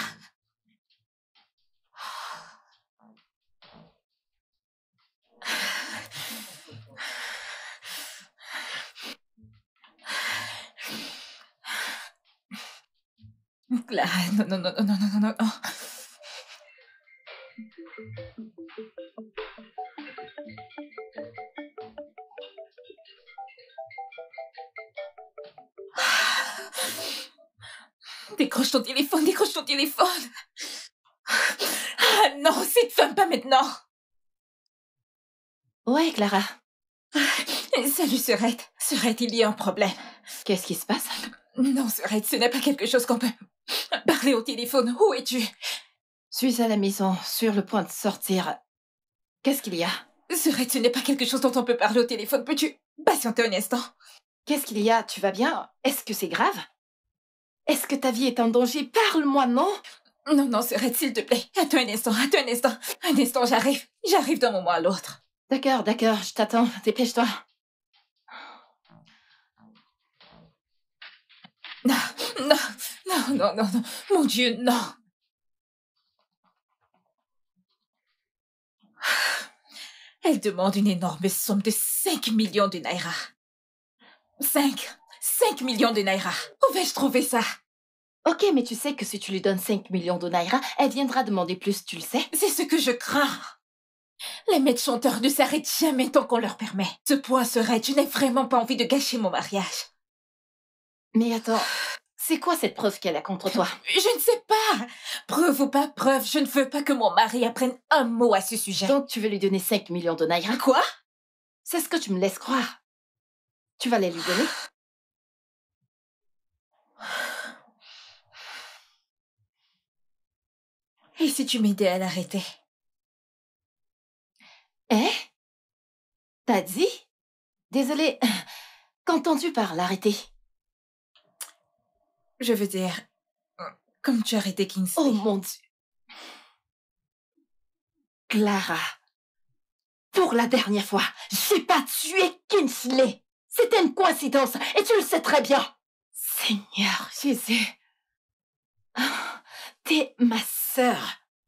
Clara, non, non, non, non, non, non, non, non. Décroche ton téléphone, décroche ton téléphone. Ah non, cette femme, pas maintenant. Ouais, Clara. Salut, Serette. Serette, il y a un problème. Qu'est-ce qui se passe? Non, Serette, ce n'est pas quelque chose qu'on peut parler au téléphone. Où es-tu? Suis à la maison, sur le point de sortir. Qu'est-ce qu'il y a? Serette, ce n'est pas quelque chose dont on peut parler au téléphone. Peux-tu patienter un instant? Qu'est-ce qu'il y a? Tu vas bien? Est-ce que c'est grave? Est-ce que ta vie est en danger? Parle-moi, non? Non, non, Serette, s'il te plaît. Attends un instant, attends un instant. Un instant, j'arrive. J'arrive d'un moment à l'autre. D'accord, d'accord, je t'attends. Dépêche-toi. Non, non, non, non, non, non. Mon Dieu, non. Elle demande une énorme somme de 5 millions de naira. 5 millions de naira. Où vais-je trouver ça? Ok, mais tu sais que si tu lui donnes 5 millions de naira, elle viendra demander plus, tu le sais? C'est ce que je crains. Les maîtres chanteurs ne s'arrêtent jamais tant qu'on leur permet. Ce point serait, je n'ai vraiment pas envie de gâcher mon mariage. Mais attends, c'est quoi cette preuve qu'elle a contre toi? Je ne sais pas. Preuve ou pas preuve, je ne veux pas que mon mari apprenne un mot à ce sujet. Donc tu veux lui donner 5 millions de naira? Quoi? C'est ce que tu me laisses croire. Tu vas les lui donner? Et si tu m'aidais à l'arrêter? Hein? T'as dit? Désolée, qu'entends-tu par l'arrêter? Je veux dire, comme tu as arrêté Kingsley. Oh mon Dieu. Clara, pour la dernière fois, j'ai pas tué Kingsley. C'était une coïncidence et tu le sais très bien. Seigneur Jésus. T'es ma sœur.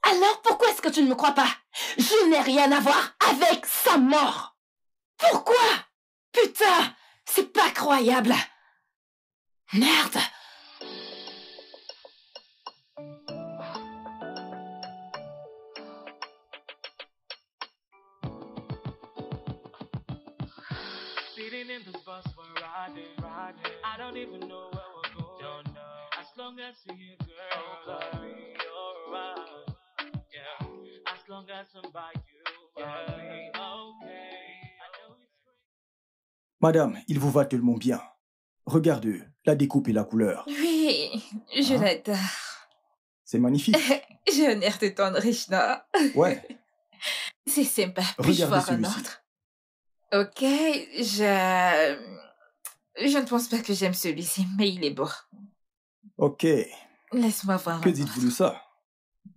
Alors pourquoi est-ce que tu ne me crois pas? Je n'ai rien à voir avec sa mort. Pourquoi? Putain, c'est pas croyable. Merde. Sitting in the bus, we're riding. I don't even know where we're going. Don't know. As long as you're here, girl, I'll be alright. Yeah. As long as I'm by you, I'll be okay. I know it's great. Madame, il vous va tellement bien. Regarde la découpe et la couleur. Oui, je l'adore. C'est magnifique. J'ai un air de tendre riche, non? Ouais. C'est sympa. Puis-je Regardez voir un celui-ci. autre? Ok, je ne pense pas que j'aime celui-ci, mais il est beau. Ok. Laisse-moi voir Que un dites-vous autre. de ça?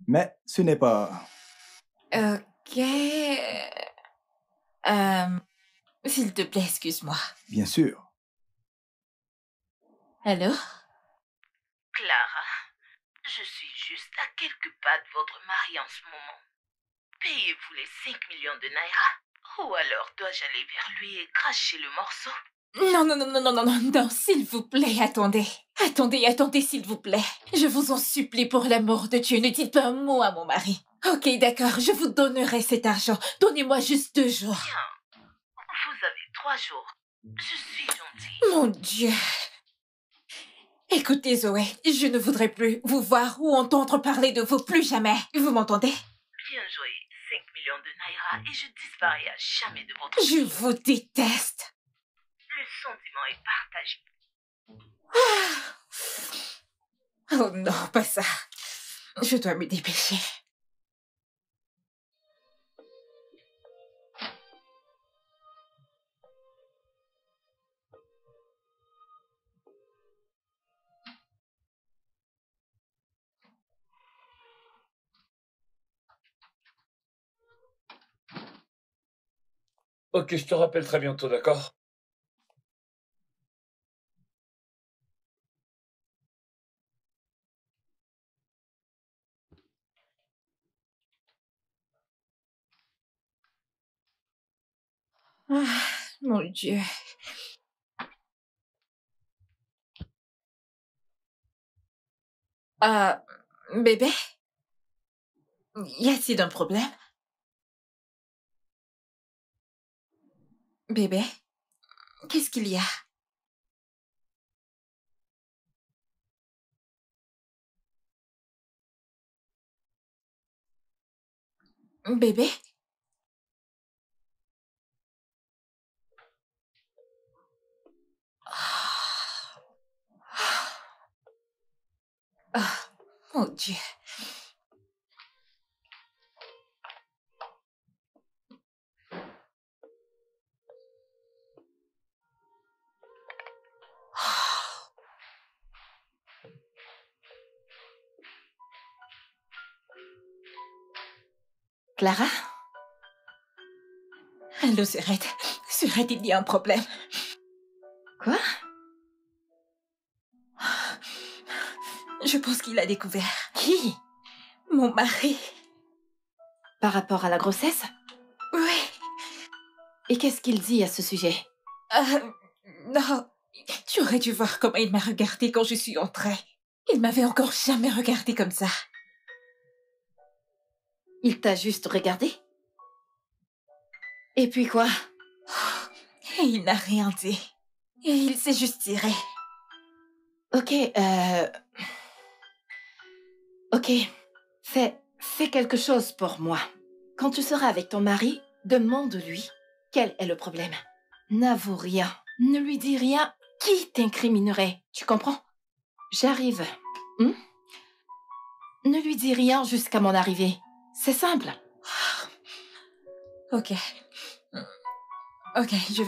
Mais ce n'est pas... Ok. S'il te plaît, excuse-moi. Bien sûr. Allô? Clara, je suis juste à quelques pas de votre mari en ce moment. payez-vous les 5 millions de Naira? Ou alors dois-je aller vers lui et cracher le morceau? Non, non, non, non, non, non, non, non, s'il vous plaît, attendez. Attendez, s'il vous plaît. Je vous en supplie, pour l'amour de Dieu, ne dites pas un mot à mon mari. Ok, d'accord, je vous donnerai cet argent. Donnez-moi juste 2 jours. Bien. Vous avez 3 jours. Je suis gentille. Mon Dieu. Écoutez, Zoé, je ne voudrais plus vous voir ou entendre parler de vous plus jamais. Vous m'entendez? Bien joué. 5 millions de Naira et je disparais à jamais de votre Je vie. vous déteste. Le sentiment est partagé. Oh non, pas ça. Je dois me dépêcher. Ok, je te rappelle très bientôt, d'accord? Ah, mon Dieu. Bébé? Y a-t-il un problème? Bébé? Qu'est-ce qu'il y a? Bébé? Ah, mon Dieu. Clara? Allô, Surette. Surette, il y a un problème. Quoi? Je pense qu'il a découvert. Qui? Mon mari. Par rapport à la grossesse? Oui. Et qu'est-ce qu'il dit à ce sujet? Non. Tu aurais dû voir comment il m'a regardé quand je suis entrée. Il m'avait encore jamais regardé comme ça. Il t'a juste regardé? Et puis quoi? Et il n'a rien dit. Et il s'est juste tiré. Ok, Ok, fais quelque chose pour moi. Quand tu seras avec ton mari, demande-lui quel est le problème. N'avoue rien, ne lui dis rien qui t'incriminerait, tu comprends? J'arrive. Ne lui dis rien jusqu'à mon arrivée. C'est simple. Ok. Ok, je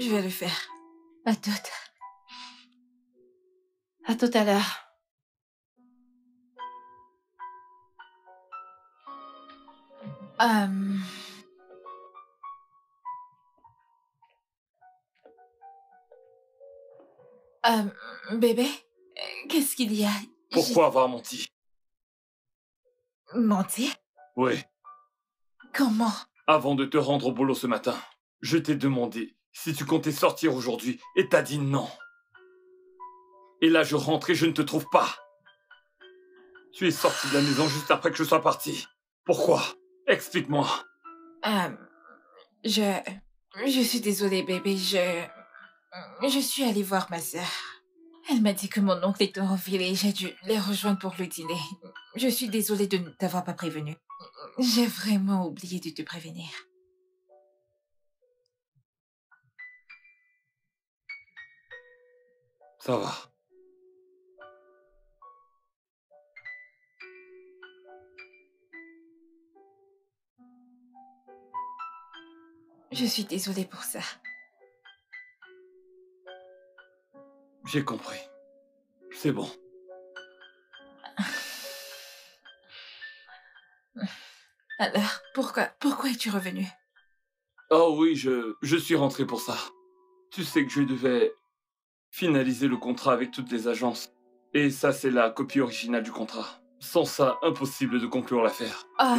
vais le faire. À toutes. À tout à l'heure. Bébé, qu'est-ce qu'il y a? Pourquoi avoir menti? Menti? Oui. Comment? Avant de te rendre au boulot ce matin, je t'ai demandé si tu comptais sortir aujourd'hui et t'as dit non. Et là, je rentre et je ne te trouve pas. Tu es sorti de la maison juste après que je sois parti. Pourquoi? Explique-moi. Je suis désolée, bébé, je suis allée voir ma sœur. Elle m'a dit que mon oncle était en ville et j'ai dû les rejoindre pour le dîner. Je suis désolée de ne t'avoir pas prévenu. J'ai vraiment oublié de te prévenir. Ça va. Je suis désolée pour ça. J'ai compris. C'est bon. Alors, pourquoi es-tu revenu? Oh oui, je suis rentré pour ça. Tu sais que je devais finaliser le contrat avec toutes les agences. Et ça, c'est la copie originale du contrat. Sans ça, impossible de conclure l'affaire. Ah,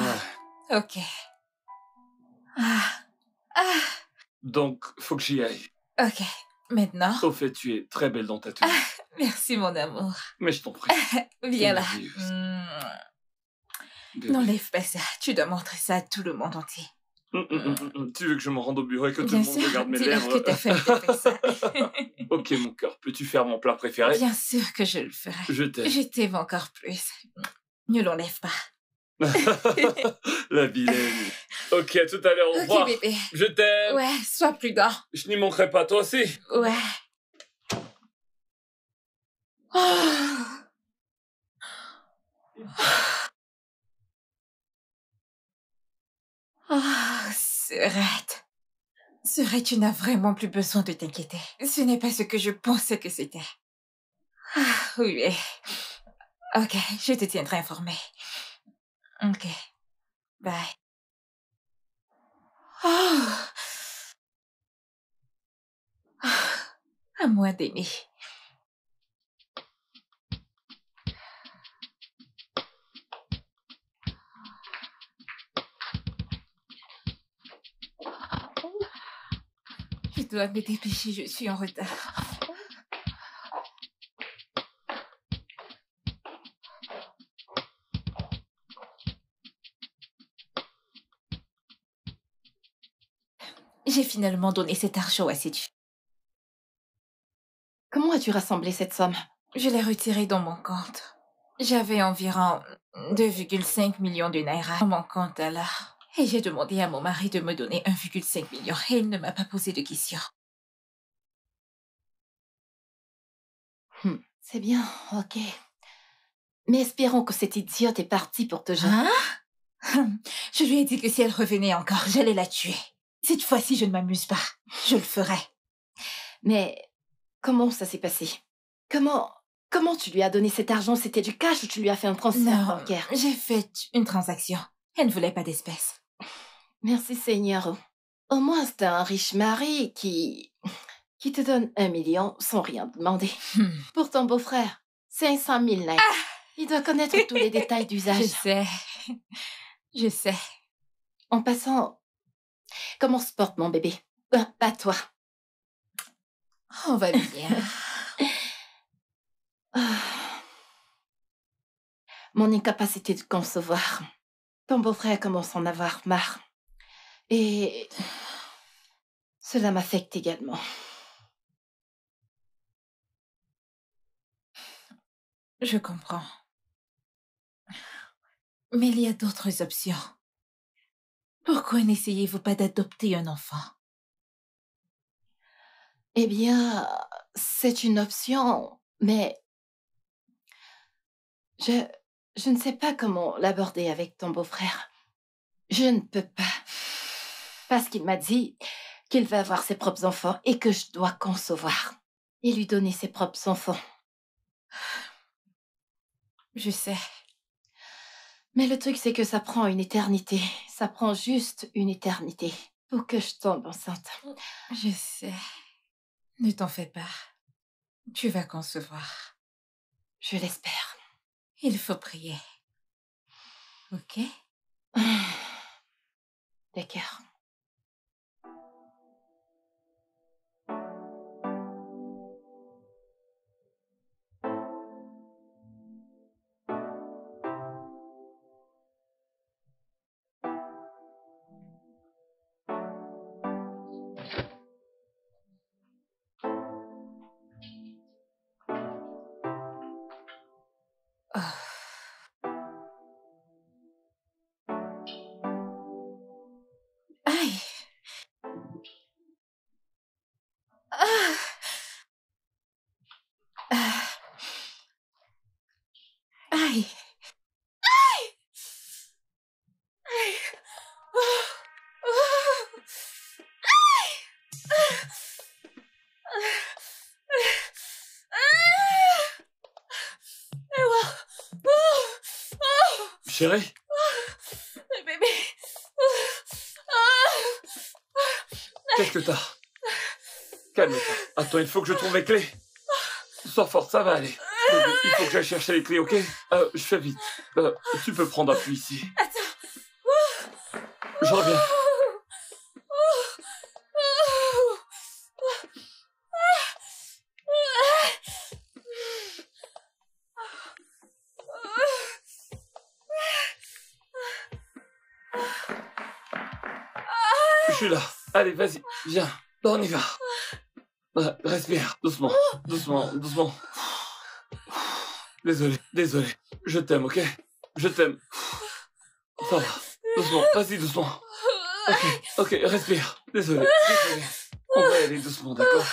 ok. Donc, faut que j'y aille. Ok. Maintenant? Au fait, tu es très belle dans ta tenue. Merci, mon amour. Mais je t'en prie. Viens là. Merveilleuse. Bébé. N'enlève pas ça. Tu dois montrer ça à tout le monde entier. Tu veux que je me rende au bureau et que tout Bien le monde sûr. regarde mes Dis-leur lèvres que t'as fait ça. Ok, mon cœur, peux-tu faire mon plat préféré? Bien sûr que je le ferai. Je t'aime. Je t'aime encore plus. Ne l'enlève pas. La vilaine. Ok, à tout à l'heure, au revoir. Ok, bébé. Je t'aime. Ouais, sois prudent. Je n'y manquerai pas, toi aussi. Ouais. Serette. Serette, tu n'as vraiment plus besoin de t'inquiéter. Ce n'est pas ce que je pensais que c'était. Oui. Ok, je te tiendrai informé. Ok. Bye. À moi d'aimer. Je dois me dépêcher, je suis en retard. J'ai finalement donné cet argent à cette fille. Comment as-tu rassemblé cette somme? Je l'ai retirée dans mon compte. J'avais environ 2,5 millions de naira dans mon compte alors. Et j'ai demandé à mon mari de me donner 1,5 million et il ne m'a pas posé de questions. C'est bien, ok. Mais espérons que cette idiote est partie pour te jouer. Je lui ai dit que si elle revenait encore, j'allais la tuer. Cette fois-ci, je ne m'amuse pas. Je le ferai. Mais comment ça s'est passé? Comment tu lui as donné cet argent? C'était du cash ou tu lui as fait un transfert bancaire? J'ai fait une transaction. Elle ne voulait pas d'espèces. Merci Seigneur. Au moins, c'est un riche mari qui te donne 1 million sans rien demander. Pour ton beau-frère, 500 000 naira. Il doit connaître tous les détails d'usage. Je sais. En passant, comment se porte mon bébé? Pas toi. On va bien. Mon incapacité de concevoir. Ton beau-frère commence à en avoir marre. Et cela m'affecte également. Je comprends. Mais il y a d'autres options. Pourquoi n'essayez-vous pas d'adopter un enfant? Eh bien, c'est une option, mais je ne sais pas comment l'aborder avec ton beau-frère. Je ne peux pas. Parce qu'il m'a dit qu'il va avoir ses propres enfants et que je dois concevoir et lui donner ses propres enfants. Je sais. Mais le truc, c'est que ça prend une éternité. Ça prend juste une éternité pour que je tombe enceinte. Je sais. Ne t'en fais pas. Tu vas concevoir. Je l'espère. Il faut prier. Ok? D'accord. Aïe! Aïe! Chérie, Bébé! qu'est-ce que t'as? Calme-toi. Attends, il faut que je trouve les clés. Sois forte, ça va aller. Bébé, il faut que j'aille chercher les clés, ok? Je fais vite. Tu peux prendre appui ici. Attends! Je reviens. Je suis là. Allez, vas-y, viens. On y va. Respire, doucement, doucement, doucement. Désolé. Je t'aime, ok? Je t'aime. Ça va. Doucement, vas-y, doucement. Ok, respire. Désolé. On va y aller doucement, d'accord?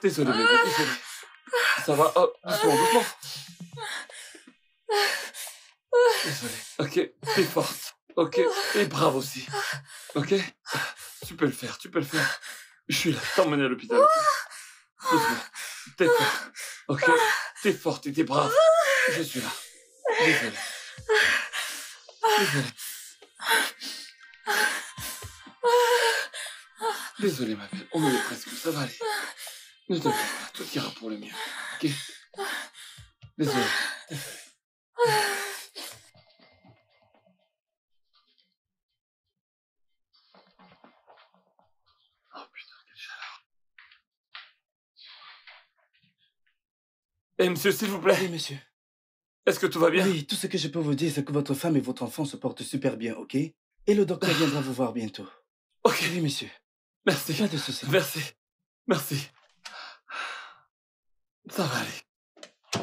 Désolé, bébé, désolé. Ça va? Oh, doucement. Désolé. Ok, t'es forte. Ok, et brave aussi. Ok? Tu peux le faire. Je suis là, t'emmener à l'hôpital. Doucement. T'es forte. Ok? T'es forte et t'es brave. Je suis là. Désolé. Désolé, ma belle. On y est presque. Ça va aller. Ne t'inquiète pas. Tout ira pour le mieux. Ok? Désolé. Oh putain, quelle chaleur. Eh, monsieur, s'il vous plaît. Oui, monsieur. Est-ce que tout va bien? Oui, tout ce que je peux vous dire, c'est que votre femme et votre enfant se portent super bien, ok? Et le docteur viendra vous voir bientôt. Ok. Oui, monsieur. Merci. Pas de soucis. Merci. Ça va aller.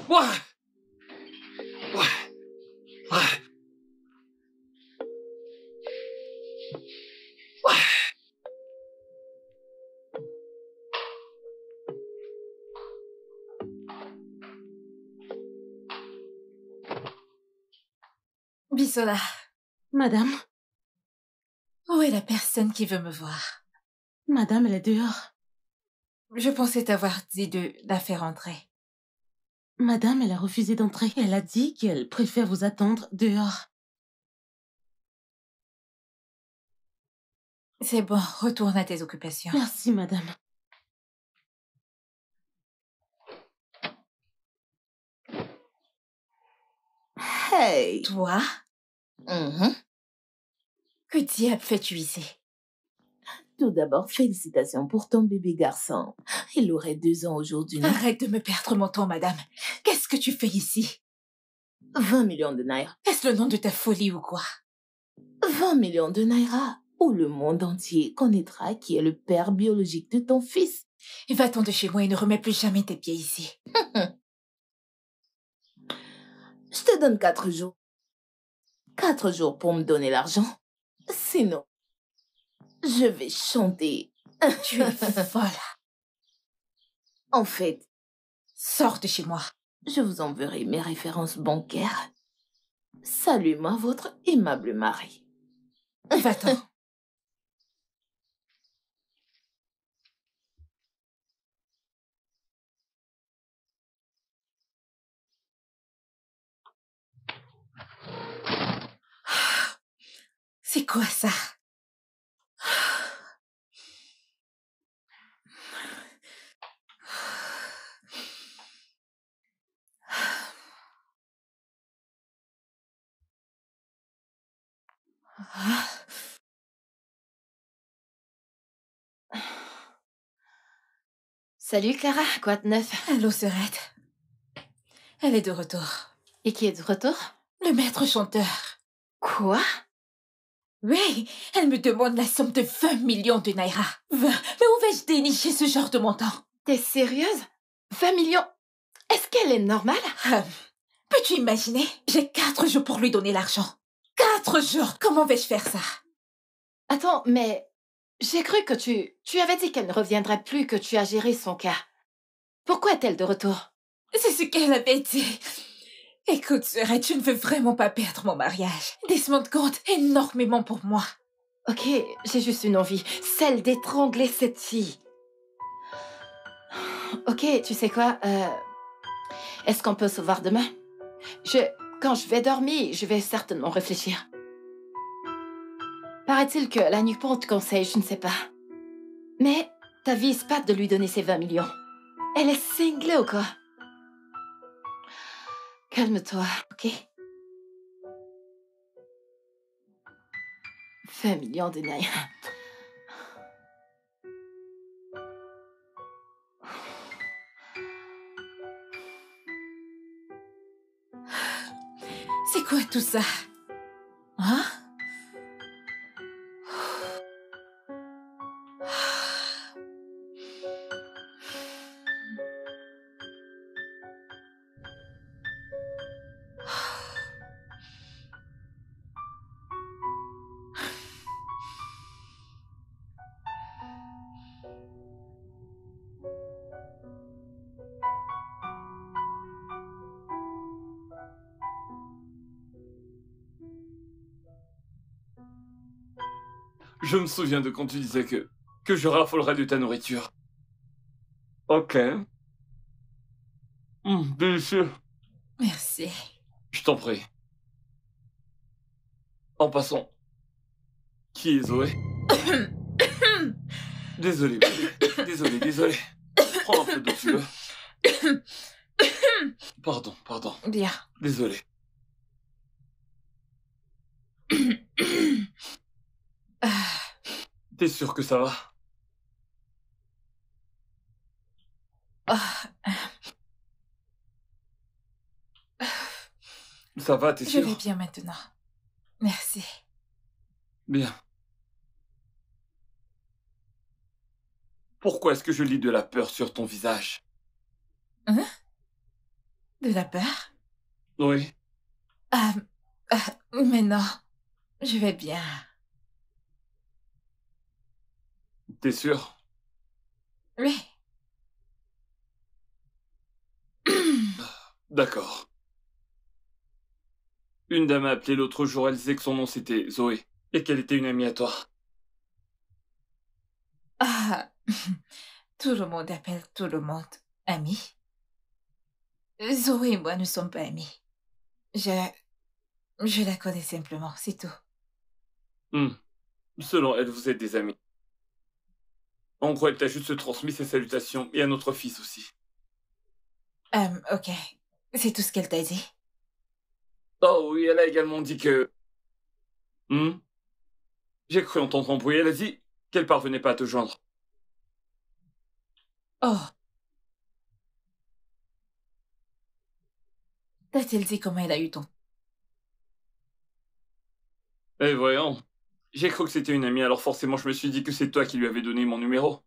Ouais. Bisola, Madame, où est la personne qui veut me voir? madame, elle est dehors. Je pensais t'avoir dit de la faire entrer. Madame, elle a refusé d'entrer. Elle a dit qu'elle préfère vous attendre dehors. C'est bon, retourne à tes occupations. Merci, madame. Hey! Toi? Mhm. Que diable fais-tu ici? Tout d'abord, félicitations pour ton bébé garçon. Il aurait 2 ans aujourd'hui. Arrête de me perdre mon temps, madame. Qu'est-ce que tu fais ici? 20 millions de naira. Est-ce le nom de ta folie ou quoi? 20 millions de naira. Où le monde entier connaîtra qui est le père biologique de ton fils. Va-t'en de chez moi et ne remets plus jamais tes pieds ici. Je te donne 4 jours. 4 jours pour me donner l'argent. Sinon, je vais chanter. Tu es folle. En fait, Sors de chez moi. je vous enverrai mes références bancaires. Salut-moi votre aimable mari. Va-t'en. C'est quoi ça? Salut Clara, quoi de neuf? Allô, Serette. Elle est de retour. Et qui est de retour? Le maître chanteur. Quoi? Oui, elle me demande la somme de 20 millions de naira. 20. Mais où vais-je dénicher ce genre de montant? T'es sérieuse? 20 millions? Est-ce qu'elle est normale? Peux-tu imaginer? J'ai 4 jours pour lui donner l'argent. 4 jours! Comment vais-je faire ça? Attends, mais j'ai cru que tu avais dit qu'elle ne reviendrait plus, que tu as géré son cas. Pourquoi est-elle de retour? C'est ce qu'elle avait dit. Écoute, Serette, je ne veux vraiment pas perdre mon mariage. Desmond compte énormément pour moi. Ok, j'ai juste une envie, celle d'étrangler cette fille. Ok, tu sais quoi? Est-ce qu'on peut se voir demain? Quand je vais dormir, je vais certainement réfléchir. Paraît-il que la Nupont te conseille, je ne sais pas. Mais t'avises pas de lui donner ses 20 millions. Elle est cinglée ou quoi? Calme-toi, ok? 20 millions de naïrs. C'est quoi tout ça? Hein? Je me souviens de quand tu disais que je raffolerais de ta nourriture. Ok. Délicieux. Merci. Je t'en prie. En passant, qui est Zoé? Désolé, bébé. Désolé. Prends un peu d'eau, tu veux? Pardon. Bien. Désolé. T'es sûr que ça va? Ça va, t'es Je sûr? vais bien maintenant. Merci. Bien. Pourquoi est-ce que je lis de la peur sur ton visage? Hein? De la peur? Oui. Mais non. Je vais bien. T'es sûr? Oui. D'accord. Une dame m'a appelé l'autre jour, elle disait que son nom c'était Zoé, et qu'elle était une amie à toi. Tout le monde appelle tout le monde ami. Zoé et moi ne sommes pas amis. Je la connais simplement, c'est tout. Selon elle, vous êtes des amis. En gros, elle t'a juste transmis ses salutations, et à notre fils aussi. Ok. C'est tout ce qu'elle t'a dit? Oh oui, elle a également dit que... J'ai cru entendre un bruit, elle a dit qu'elle parvenait pas à te joindre. Oh. T'a-t-elle dit comment elle a eu ton... Eh voyons, j'ai cru que c'était une amie, alors forcément je me suis dit que c'est toi qui lui avais donné mon numéro.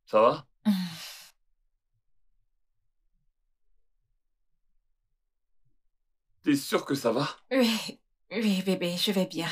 Ça va? T'es sûr que ça va? Oui, bébé, je vais bien.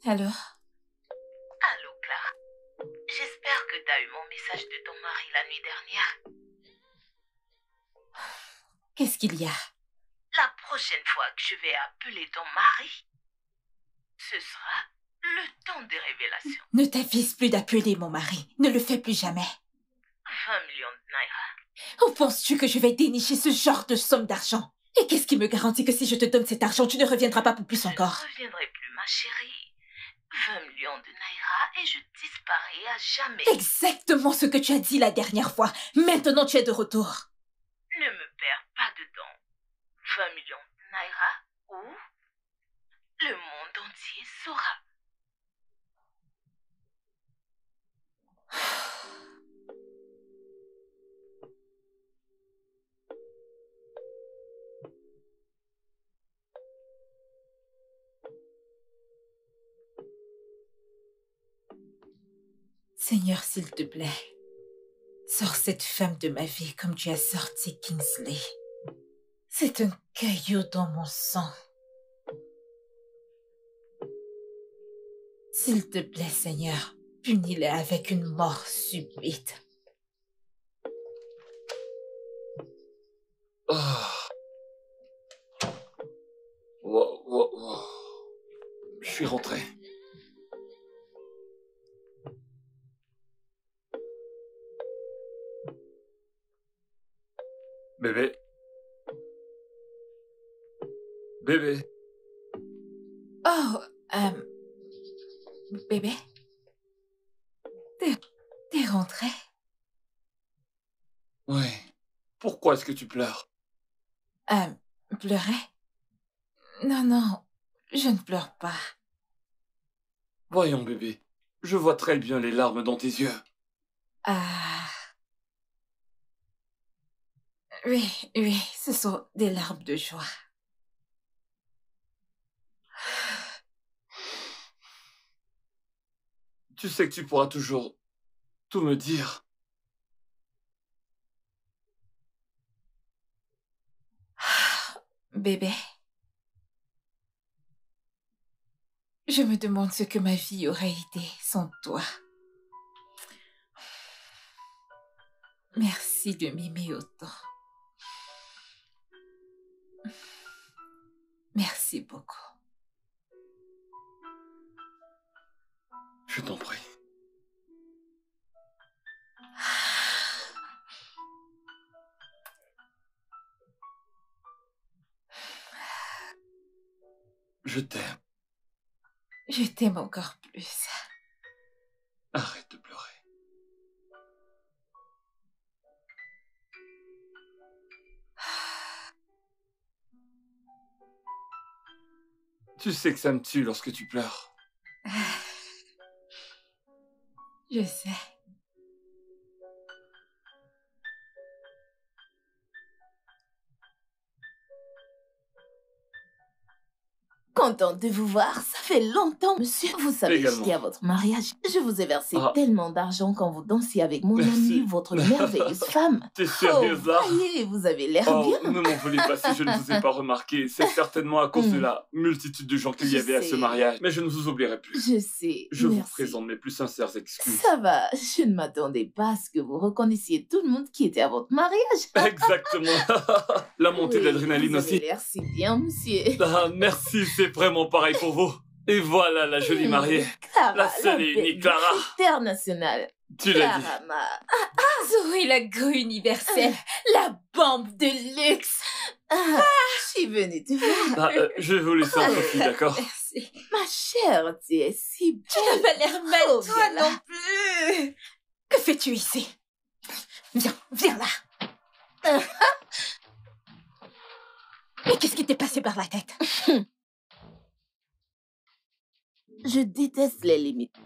Allô? Allô, Clara. J'espère que t'as eu mon message de ton mari la nuit dernière. Qu'est-ce qu'il y a? La prochaine fois que je vais appeler ton mari, ce sera le temps des révélations. Ne t'avise plus d'appeler mon mari. Ne le fais plus jamais. 20 millions de naira. Où penses-tu que je vais dénicher ce genre de somme d'argent? Et qu'est-ce qui me garantit que si je te donne cet argent, tu ne reviendras pas pour plus encore? Je ne reviendrai plus, ma chérie. 20 millions de naira et je disparais à jamais. Exactement ce que tu as dit la dernière fois. Maintenant, tu es de retour. Ne me perds pas dedans. 20 millions de naira ou le monde entier saura. Seigneur, s'il te plaît, sors cette femme de ma vie comme tu as sorti Kingsley. C'est un caillou dans mon sang. S'il te plaît, Seigneur, punis-les avec une mort subite. Wow. Je suis rentré. Bébé. Oh, bébé? T'es rentré? Oui. Pourquoi est-ce que tu pleures? Pleurer? Non, je ne pleure pas. Voyons, bébé. Je vois très bien les larmes dans tes yeux. Oui, ce sont des larmes de joie. Tu sais que tu pourras toujours tout me dire. Bébé, je me demande ce que ma vie aurait été sans toi. Merci de m'aimer autant. Merci beaucoup. Je t'en prie. Je t'aime. Je t'aime encore plus. Arrête de pleurer. Tu sais que ça me tue lorsque tu pleures. Je sais. Contente de vous voir. Ça fait longtemps, monsieur. Vous savez, Également. j'étais à votre mariage. Je vous ai versé Ah. tellement d'argent quand vous dansiez avec mon Merci. amie, votre merveilleuse femme. T'es sérieuse là? Voyez, vous avez l'air Oh, bien. ne m'en voulez pas si je ne vous ai pas remarqué. C'est certainement à cause de la multitude de gens qu'il y Je avait à ce sais. mariage. Mais je ne vous oublierai plus. Je sais. Je vous merci. présente mes plus sincères excuses. Ça va, je ne m'attendais pas à ce que vous reconnaissiez tout le monde qui était à votre mariage. Exactement. La montée Oui, d'adrénaline vous avez aussi. l'air si bien, monsieur. Ah, merci, c'est vraiment pareil pour vous. Et voilà la jolie mariée. Clara, La seule et belle unique Clara. internationale. Tu l'as dit. Clara, ma... Zoé, la go universelle, la bombe de luxe. Ah, je suis venue te voir. Ah, je vais vous laisser entre filles, d'accord? Merci. Ma chère, tu es si belle. Tu n'as pas l'air mal, Oh, toi viens là. non plus. Que fais-tu ici? Viens, viens là. Mais qu'est-ce qui t'est passé par la tête? Je déteste les limites.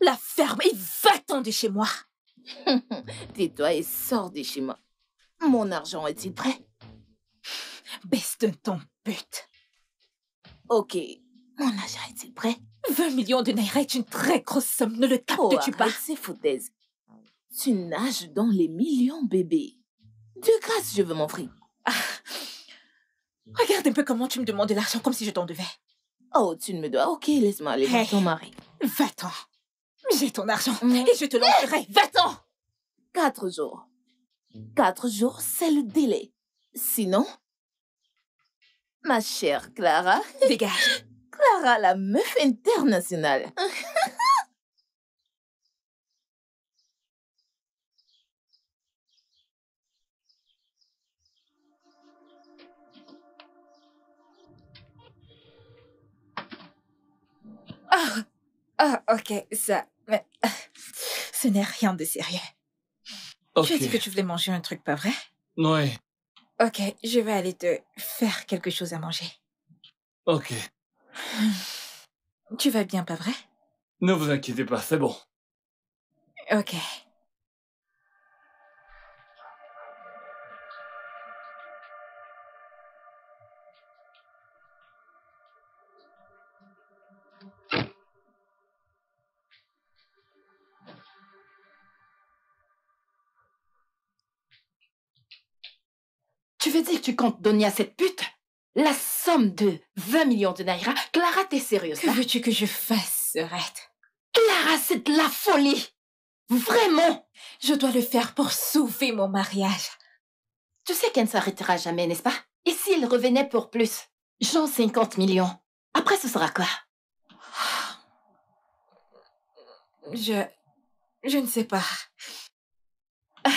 La ferme et va-t'en de chez moi. Tais-toi et sors de chez moi. Mon argent est-il prêt? Baisse de ton but. Ok. Mon argent est-il prêt? 20 millions de naira est une très grosse somme, ne le Oh, captes-tu pas? arrête ces foutaises. Tu nages dans les millions, bébé. De grâce, je veux mon fric. Regarde un peu comment tu me demandes de l'argent comme si je t'en devais. Oh, tu ne me dois. Ok, laisse-moi aller voir Hey. ton mari. Va-t'en. J'ai ton argent Mm. et je te l'enverrai. Va-t'en. 4 jours. 4 jours, c'est le délai. Sinon, ma chère Clara, Dégage. Clara la meuf internationale. Ah, ok, ça... mais, ce n'est rien de sérieux. Ok. Tu as dit que tu voulais manger un truc, pas vrai? Ouais. Ok, je vais aller te faire quelque chose à manger. Ok. Tu vas bien, pas vrai? Ne vous inquiétez pas, c'est bon. Ok. Tu veux dire que tu comptes donner à cette pute la somme de 20 millions de naira? Clara, t'es sérieuse, Que là? veux-tu que je fasse, Serette? Clara, c'est de la folie! Vraiment! Je dois le faire pour sauver mon mariage. Tu sais qu'elle ne s'arrêtera jamais, n'est-ce pas? Et s'il revenait pour plus? Genre 50 millions. Après, ce sera quoi? Je ne sais pas. Ah,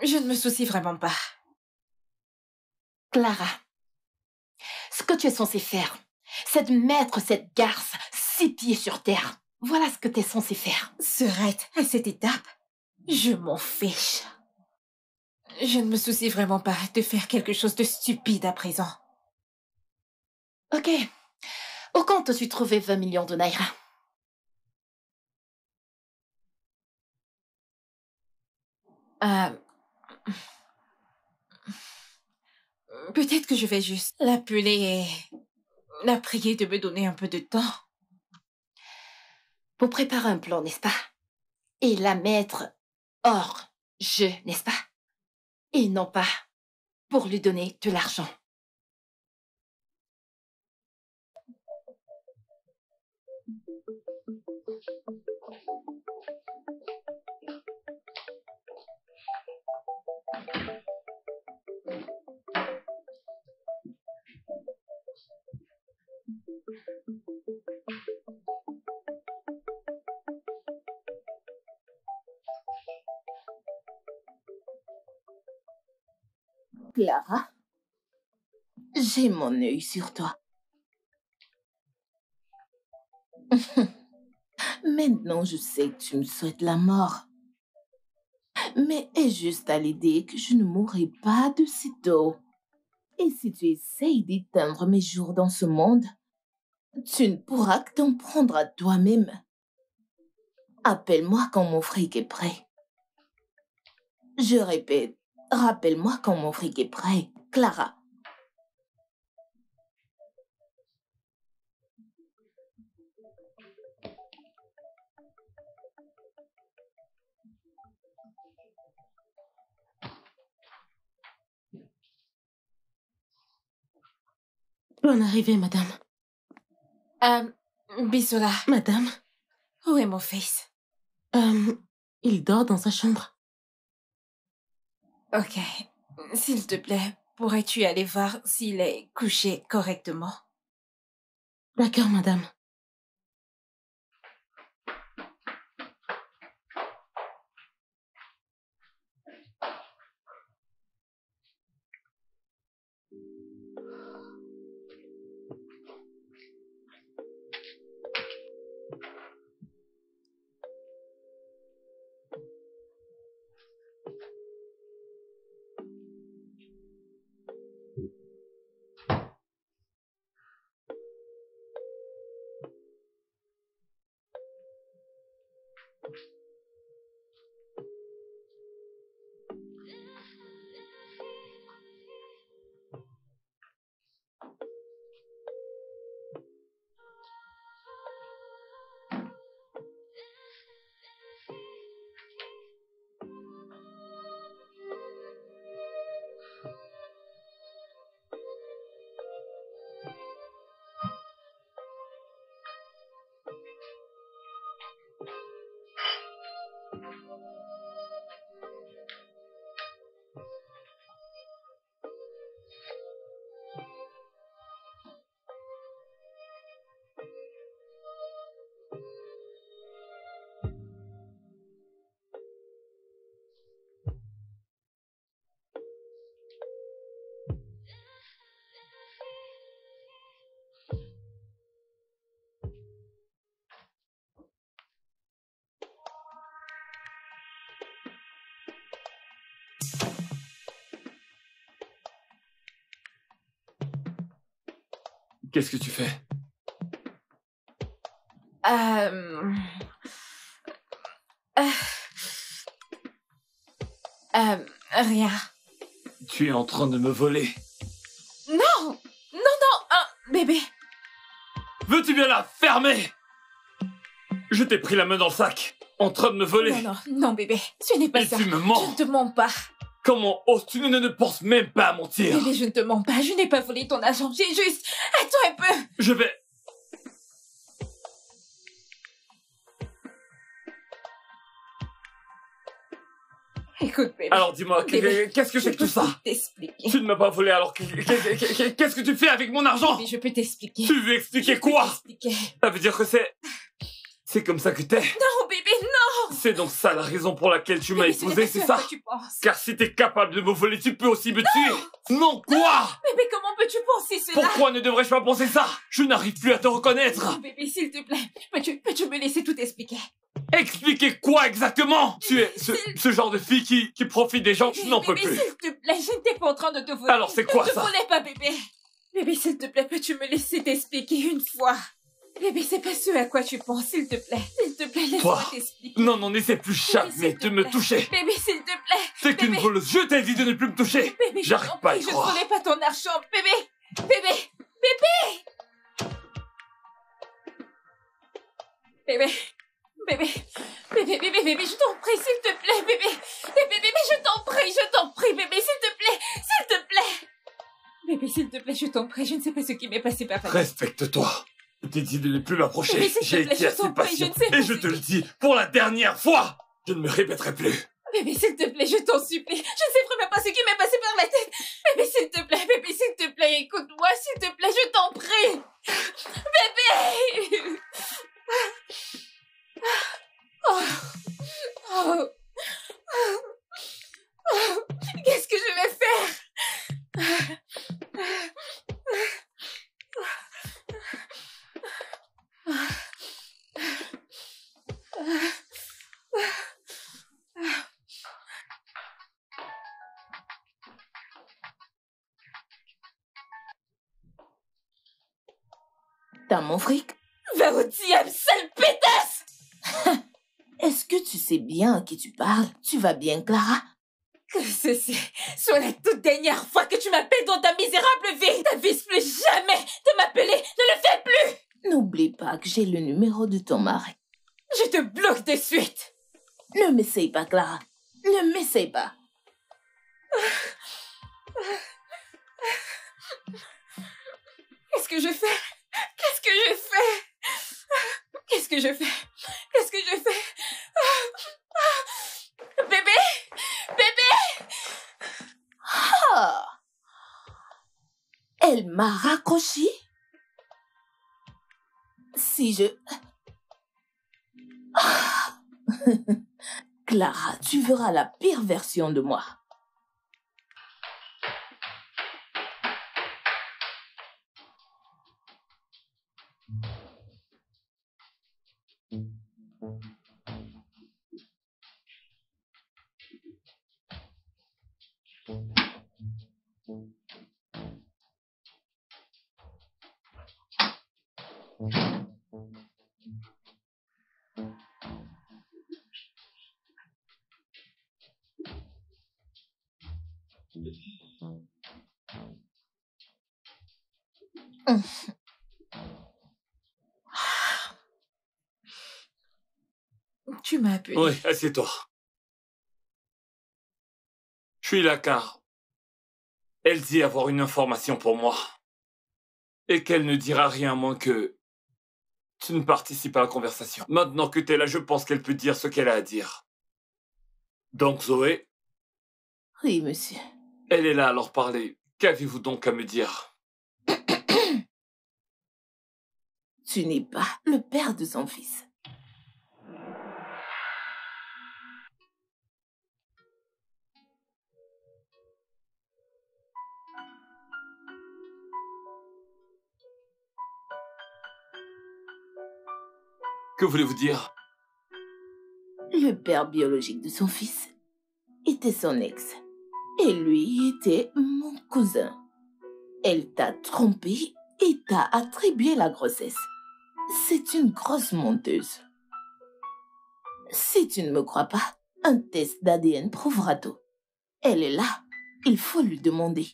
je ne me soucie vraiment pas. Clara, ce que tu es censée faire, c'est de mettre cette garce 6 pieds sur terre. Voilà ce que tu es censée faire. Serette, à cette étape, je m'en fiche. Je ne me soucie vraiment pas de faire quelque chose de stupide à présent. Ok. Au compte, tu trouvais 20 millions de naira. Peut-être que je vais juste l'appeler et la prier de me donner un peu de temps. Pour préparer un plan, n'est-ce pas? et la mettre hors jeu, n'est-ce pas? Et non pas pour lui donner de l'argent. Clara, j'ai mon œil sur toi. Maintenant, je sais que tu me souhaites la mort. Mais est juste à l'idée que je ne mourrai pas de sitôt. Et si tu essayes d'éteindre mes jours dans ce monde, tu ne pourras que t'en prendre à toi-même. Appelle-moi quand mon fric est prêt. Je répète, rappelle-moi quand mon fric est prêt, Clara. Bonne arrivée, madame. Bisola. Madame, Où est mon fils? il dort dans sa chambre. Ok. S'il te plaît, pourrais-tu aller voir s'il est couché correctement? D'accord, madame. Qu'est-ce que tu fais? Rien. Tu es en train de me voler. Non! Bébé. Veux-tu bien la fermer? Je t'ai pris la main dans le sac, en train de me voler. Non, bébé. Ce n'est pas Et ça. tu me mens. Je ne te mens pas. Comment oses-tu? Ne pense même pas à mentir. Bébé, je ne te mens pas. Je n'ai pas volé ton argent. J'ai juste... Attends un peu. Je vais... Écoute, bébé. Alors dis-moi, Bébé, qu'est-ce que c'est que tout ça? T'expliquer. Tu ne m'as pas volé, alors qu'est-ce que tu fais avec mon argent? Bébé, je peux t'expliquer. Tu veux expliquer quoi? Ça veut dire que c'est comme ça que t'es? Non, bébé, non! C'est donc ça la raison pour laquelle tu m'as Bébé, ce n'est épousé, pas c'est ce à ça? quoi tu penses. Car si t'es capable de me voler, tu peux aussi me tuer. Non, quoi? Bébé, comment peux-tu penser cela? Pourquoi ne devrais-je pas penser ça? Je n'arrive plus à te reconnaître. Non, bébé, s'il te plaît, peux-tu me laisser tout expliquer? Expliquez quoi exactement? Tu es ce genre de fille qui profite des gens, je n'en peux Bébé, plus. s'il te plaît, je n'étais pas en train de te voler. Alors c'est quoi ça? ça? Je ne te volais pas, bébé. Bébé, s'il te plaît, peux-tu me laisser t'expliquer une fois? Bébé, c'est pas ce à quoi tu penses, s'il te plaît. S'il te plaît, laisse-moi t'expliquer. Non, n'essaie plus jamais de me toucher. Bébé, s'il te plaît. C'est qu'une voleuse, je t'ai dit de ne plus me toucher. Bébé, J'arrive pas à y je ne croire. volais pas ton argent. Bébé, bébé, bébé. Bébé, Bébé, je t'en prie, s'il te plaît, bébé, je t'en prie, bébé, s'il te plaît, bébé, s'il te plaît, je t'en prie, je ne sais pas ce qui m'est passé par la tête. Respecte-toi. Je t'ai dit de ne plus m'approcher. Bébé, s'il te J'ai plaît, été je assez t'en prie, patient. je ne sais pas Et je te le dis, pour la dernière fois, je ne me répéterai plus. Bébé, s'il te plaît, je t'en supplie, je ne sais vraiment pas ce qui m'est passé par la tête. Bébé, s'il te plaît, écoute-moi, s'il te plaît, je t'en prie. Bébé. Qu'est-ce que je vais faire? T'as mon fric? Va au diable, sale pétasse! Est-ce que tu sais bien à qui tu parles? Tu vas bien, Clara? Que ceci soit la toute dernière fois que tu m'appelles dans ta misérable vie. T'avises plus jamais de m'appeler, ne le fais plus! N'oublie pas que j'ai le numéro de ton mari. Je te bloque de suite. Ne m'essaye pas, Clara. Ne m'essaye pas. Qu'est-ce que je fais? Bébé! Ah! Elle m'a raccroché? Si je... Ah! Clara, tu verras la pire version de moi. Tu m'as appelé. Oui, assieds-toi. Je suis là car elle dit avoir une information pour moi. Et qu'elle ne dira rien à moins que tu ne participes à la conversation. Maintenant que t'es là, je pense qu'elle peut dire ce qu'elle a à dire. Donc Zoé, Oui, monsieur. elle est là à leur parler. Qu'avez-vous donc à me dire? Tu n'es pas le père de son fils. Que voulez-vous dire? Le père biologique de son fils était son ex. Et lui était mon cousin. Elle t'a trompé et t'a attribué la grossesse. C'est une grosse menteuse. Si tu ne me crois pas, un test d'ADN prouvera tout. Elle est là. Il faut lui demander.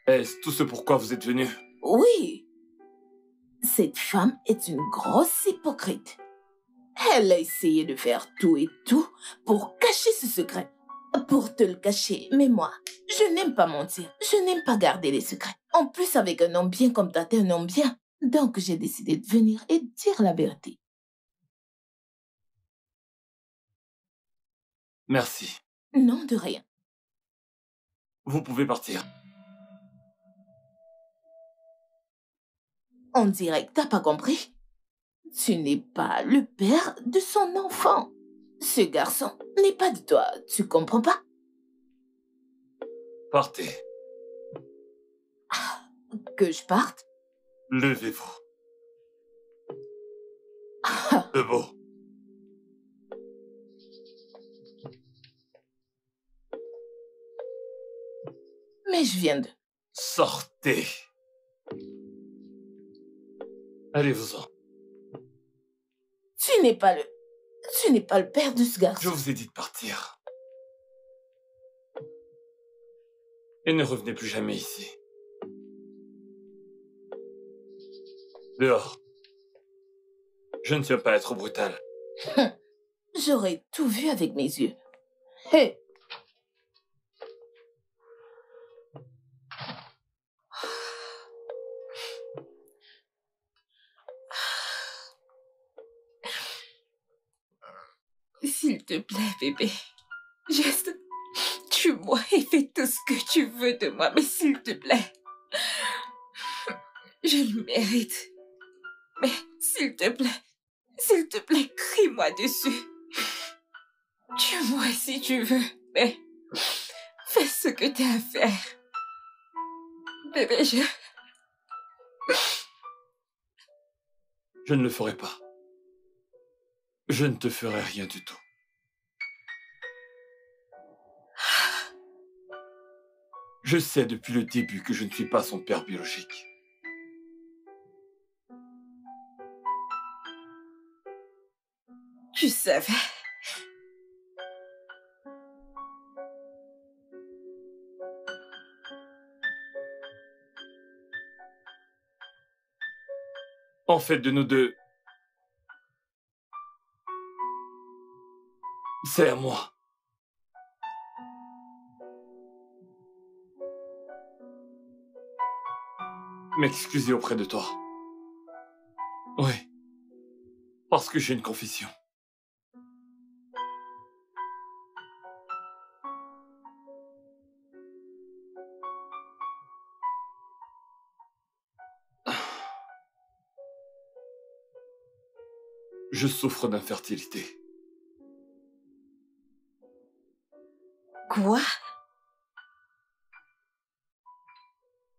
Est-ce tout ce pourquoi vous êtes venu? Oui. Cette femme est une grosse hypocrite. Elle a essayé de faire tout et tout pour cacher ce secret. Pour te le cacher, mais moi, je n'aime pas mentir. Je n'aime pas garder les secrets. En plus, avec un homme bien comme toi, t'es un homme bien. Donc, j'ai décidé de venir et dire la vérité. Merci. Non, de rien. Vous pouvez partir. On dirait que t'as pas compris. Tu n'es pas le père de son enfant. Ce garçon n'est pas de toi, tu comprends pas? Partez. Que je parte? Levez-vous. Debout. Mais je viens de... Sortez. Allez-vous-en. Tu n'es pas le père de ce garçon. Je vous ai dit de partir. Et ne revenez plus jamais ici. Dehors. Je ne tiens pas à être brutal. J'aurais tout vu avec mes yeux. Hé! S'il te plaît, bébé. Juste, tue-moi et fais tout ce que tu veux de moi, mais s'il te plaît. Je le mérite. Mais s'il te plaît, crie-moi dessus. Tue-moi si tu veux, mais fais ce que t'as à faire. Bébé, Je ne le ferai pas. Je ne te ferai rien du tout. Je sais depuis le début que je ne suis pas son père biologique. Tu savais. En fait, de nous deux, c'est à moi. M'excuser auprès de toi. Oui. Parce que j'ai une confession. Je souffre d'infertilité. Quoi?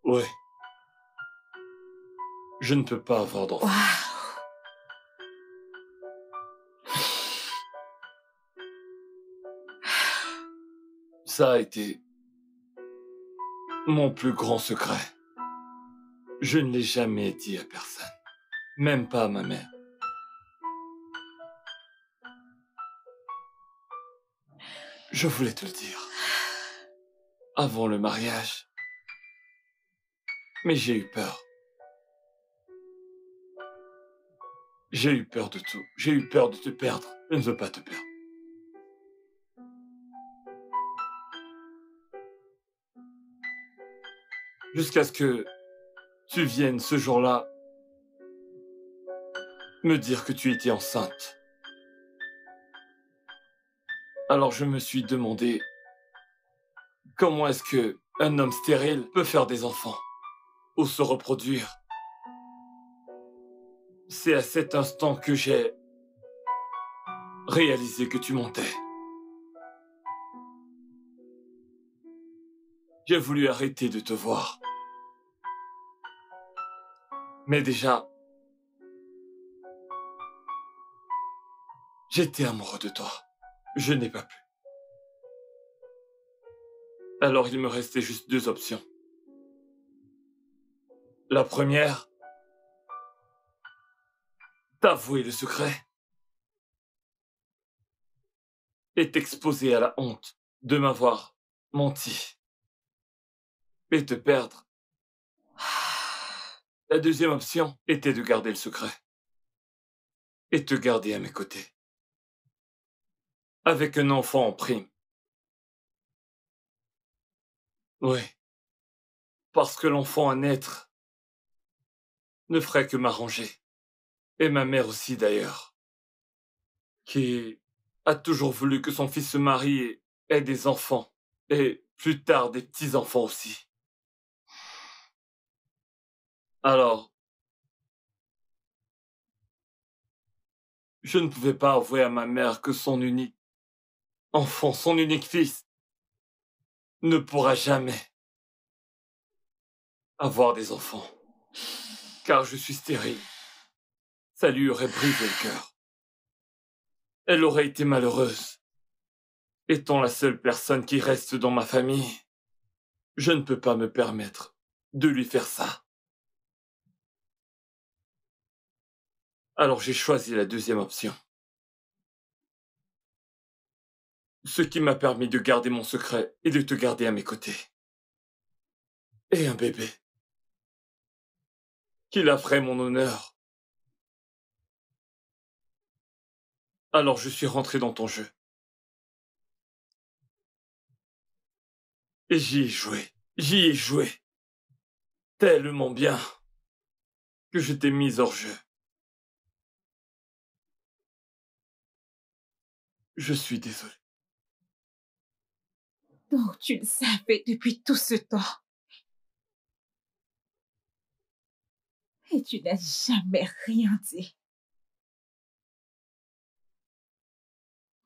Oui. Je ne peux pas avoir d'enfant. Ça a été mon plus grand secret. Je ne l'ai jamais dit à personne. Même pas à ma mère. Je voulais te le dire. Avant le mariage. Mais j'ai eu peur. J'ai eu peur de tout. J'ai eu peur de te perdre. Je ne veux pas te perdre. Jusqu'à ce que tu viennes ce jour-là me dire que tu étais enceinte. Alors je me suis demandé comment est-ce que un homme stérile peut faire des enfants ou se reproduire. C'est à cet instant que j'ai réalisé que tu mentais. J'ai voulu arrêter de te voir. Mais déjà, j'étais amoureux de toi. Je n'ai pas pu. Alors il me restait juste deux options. La première, t'avouer le secret et t'exposer à la honte de m'avoir menti et te perdre. La deuxième option était de garder le secret et te garder à mes côtés. Avec un enfant en prime. Oui. Parce que l'enfant à naître ne ferait que m'arranger. Et ma mère aussi d'ailleurs. Qui a toujours voulu que son fils se marie et ait des enfants. Et plus tard des petits-enfants aussi. Alors, je ne pouvais pas avouer à ma mère que son unique enfant, son unique fils, ne pourra jamais avoir des enfants. Car je suis stérile. Ça lui aurait brisé le cœur. Elle aurait été malheureuse. Étant la seule personne qui reste dans ma famille, je ne peux pas me permettre de lui faire ça. Alors j'ai choisi la deuxième option. Ce qui m'a permis de garder mon secret et de te garder à mes côtés. Et un bébé qu'il affraie mon honneur. Alors je suis rentré dans ton jeu. Et j'y ai joué. Tellement bien que je t'ai mis hors jeu. Je suis désolé. Donc tu le savais depuis tout ce temps. Et tu n'as jamais rien dit.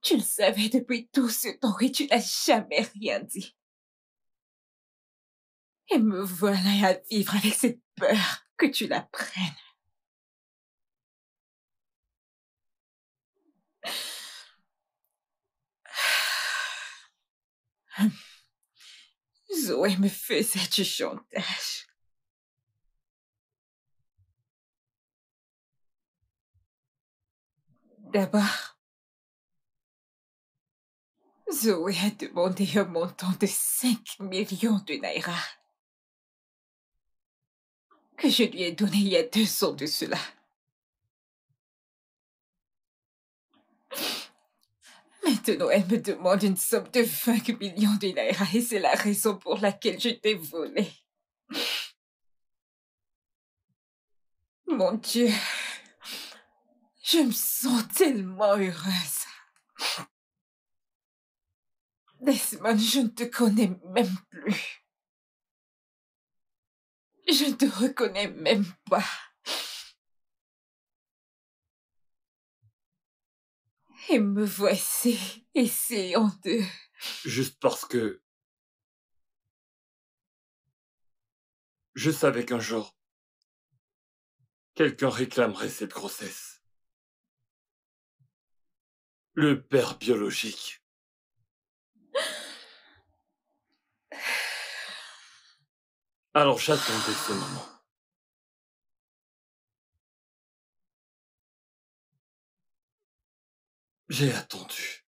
Tu le savais depuis tout ce temps et tu n'as jamais rien dit. Et me voilà à vivre avec cette peur que tu la prennes. Zoé me faisait du chantage. D'abord, Zoé a demandé un montant de 5 millions de naira que je lui ai donné il y a 2 ans de cela. Maintenant, elle me demande une somme de 5 millions de naira et c'est la raison pour laquelle je t'ai volé. Mon Dieu, je me sens tellement heureuse. Desmond, je ne te connais même plus. Je ne te reconnais même pas. Et me voici, essayant de... Juste parce que... je savais qu'un jour, quelqu'un réclamerait cette grossesse. Le père biologique. Alors j'attendais ce moment. J'ai attendu.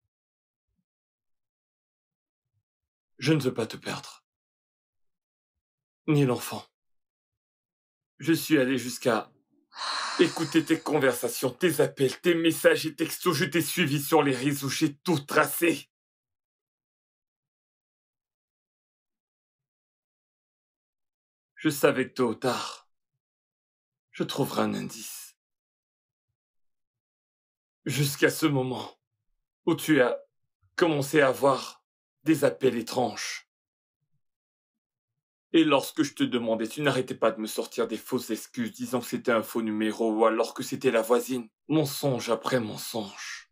Je ne veux pas te perdre. Ni l'enfant. Je suis allé jusqu'à écouter tes conversations, tes appels, tes messages et textos. Je t'ai suivi sur les réseaux, j'ai tout tracé. Je savais que tôt ou tard, je trouverai un indice. Jusqu'à ce moment où tu as commencé à avoir des appels étranges. Et lorsque je te demandais, tu n'arrêtais pas de me sortir des fausses excuses disant que c'était un faux numéro ou alors que c'était la voisine. Mensonge après mensonge.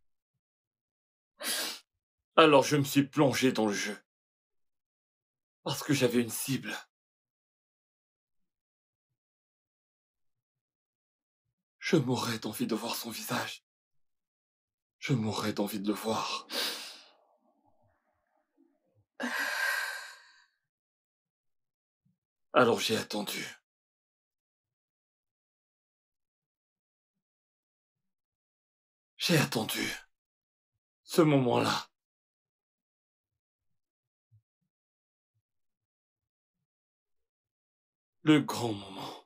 Alors je me suis plongé dans le jeu. Parce que j'avais une cible. Je mourrais d'envie de voir son visage. Je mourrais d'envie de le voir. Alors j'ai attendu. J'ai attendu. Ce moment-là. Le grand moment.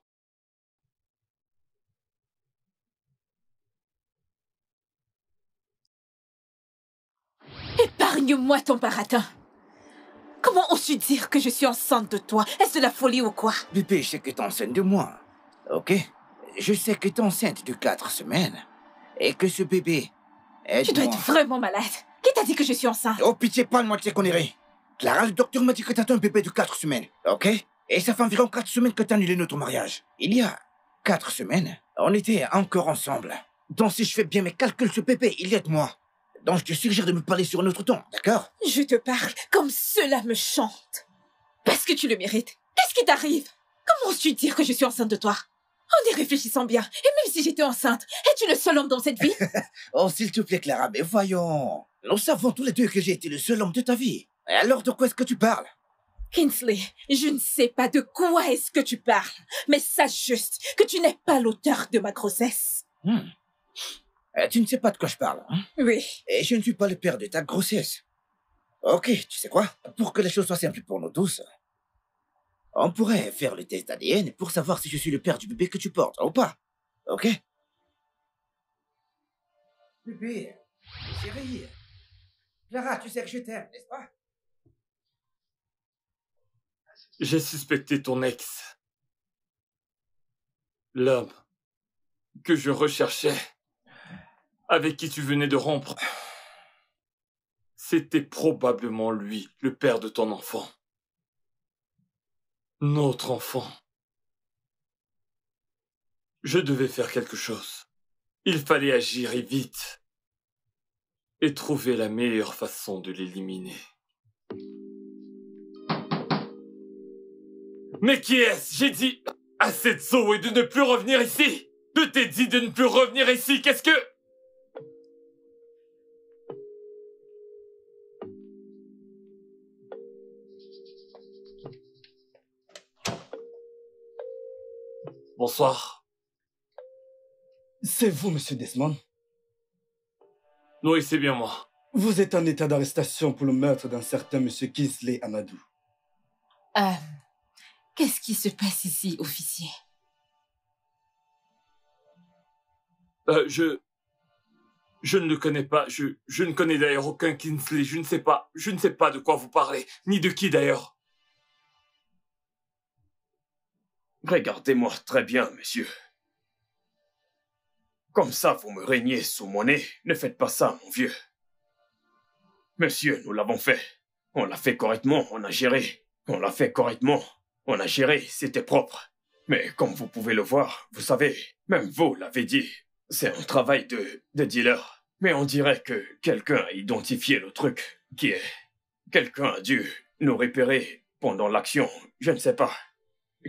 Épargne-moi ton baratin. Comment oses-tu dire que je suis enceinte de toi? Est-ce de la folie ou quoi? Bébé, je sais que t'es enceinte de moi. Ok? Je sais que t'es enceinte de 4 semaines. Et que ce bébé... Tu dois être vraiment malade. Qui t'a dit que je suis enceinte? Oh, pitié, parle-moi de ces conneries. Clara, le docteur m'a dit que t'as un bébé de 4 semaines. Ok? Et ça fait environ 4 semaines que t'as annulé notre mariage. Il y a 4 semaines, on était encore ensemble. Donc si je fais bien mes calculs, ce bébé, il y a de moi. Donc je te suggère de me parler sur un autre ton, d'accord? Je te parle comme cela me chante. Parce que tu le mérites. Qu'est-ce qui t'arrive? Comment oses-tu dire que je suis enceinte de toi? En y réfléchissant bien, et même si j'étais enceinte, es-tu le seul homme dans cette vie? Oh, s'il te plaît, Clara, mais voyons. Nous savons tous les deux que j'ai été le seul homme de ta vie. Et alors, de quoi est-ce que tu parles? Kingsley, je ne sais pas de quoi est-ce que tu parles, mais sache juste que tu n'es pas l'auteur de ma grossesse. Tu ne sais pas de quoi je parle, hein? Oui. Et je ne suis pas le père de ta grossesse. Ok, tu sais quoi? Pour que les choses soient simples pour nous tous, On pourrait faire le test ADN pour savoir si je suis le père du bébé que tu portes, ou pas. Ok? Bébé, chérie. Clara, tu sais que je t'aime, n'est-ce pas? J'ai suspecté ton ex. L'homme que je recherchais, avec qui tu venais de rompre. C'était probablement lui, le père de ton enfant. Notre enfant. Je devais faire quelque chose. Il fallait agir et vite. Et trouver la meilleure façon de l'éliminer. Mais qui est-ce? J'ai dit à cette Zoé de ne plus revenir ici. Je t'ai dit de ne plus revenir ici. Qu'est-ce que... Bonsoir. C'est vous, monsieur Desmond? Oui, c'est bien moi. Vous êtes en état d'arrestation pour le meurtre d'un certain monsieur Kingsley Amadou. Qu'est-ce qui se passe ici, officier? Je ne le connais pas. Je ne connais d'ailleurs aucun Kingsley. Je ne sais pas de quoi vous parlez. Ni de qui d'ailleurs. Regardez-moi très bien, monsieur. Comme ça, vous me régnez sous mon nez. Ne faites pas ça, mon vieux. Monsieur, nous l'avons fait. On l'a fait correctement, on a géré. On l'a fait correctement. On a géré, c'était propre. Mais comme vous pouvez le voir, vous savez, même vous l'avez dit, c'est un travail de dealer. Mais on dirait que quelqu'un a identifié le truc, qui est... Quelqu'un a dû nous repérer pendant l'action, je ne sais pas.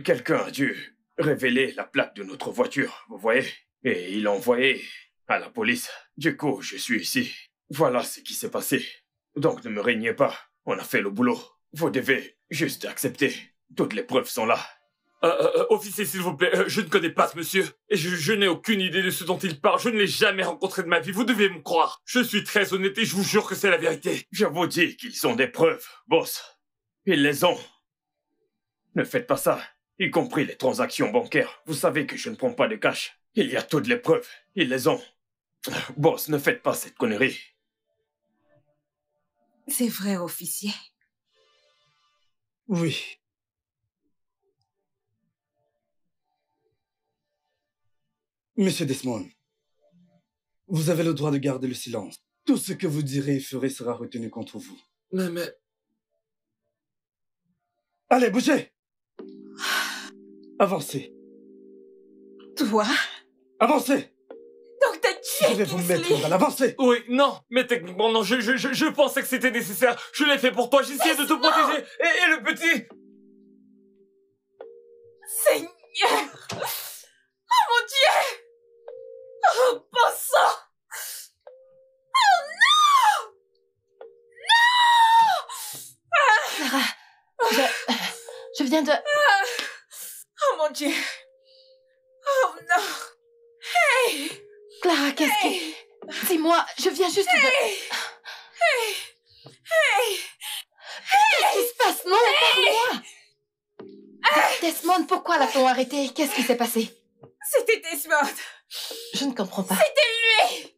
Quelqu'un a dû révéler la plaque de notre voiture, vous voyez? Et il l'a envoyé à la police. Du coup, je suis ici. Voilà ce qui s'est passé. Donc ne me régnez pas, on a fait le boulot. Vous devez juste accepter. Toutes les preuves sont là. Officier, s'il vous plaît, je ne connais pas ce monsieur. Et je n'ai aucune idée de ce dont il parle. Je ne l'ai jamais rencontré de ma vie. Vous devez me croire. Je suis très honnête et je vous jure que c'est la vérité. Je vous dis qu'ils ont des preuves, boss. Ils les ont. Ne faites pas ça. Y compris les transactions bancaires. Vous savez que je ne prends pas de cash. Il y a toutes les preuves. Ils les ont. Boss, ne faites pas cette connerie. C'est vrai, officier. Oui. Monsieur Desmond, vous avez le droit de garder le silence. Tout ce que vous direz et ferez sera retenu contre vous. Mais... Allez, bougez! Avancez. Toi? Avancez! Donc t'as tué Je vais vous mettre dans l'avancée. Oui, non, mais techniquement, non, je pensais que c'était nécessaire. Je l'ai fait pour toi, j'essayais de te protéger. Et le petit... Seigneur! Oh mon Dieu! Oh, bon sang! Oh non! Non! Clara, je viens de... Oh mon Dieu! Oh non! Hey! Clara, qu'est-ce qui... Dis-moi, je viens juste de... Qu'est-ce qui se passe? Non, parle-moi! Desmond, pourquoi l'a-t-on arrêté? Qu'est-ce qui s'est passé? C'était Desmond! Je ne comprends pas. C'était lui!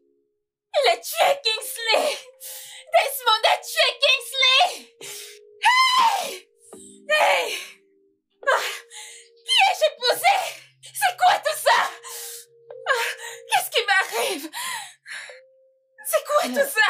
Il a tué Kingsley! Desmond a tué Kingsley! Hey! Hey! Qui ai-je épousé? C'est quoi tout ça? Qu'est-ce qui m'arrive? C'est quoi tout ça?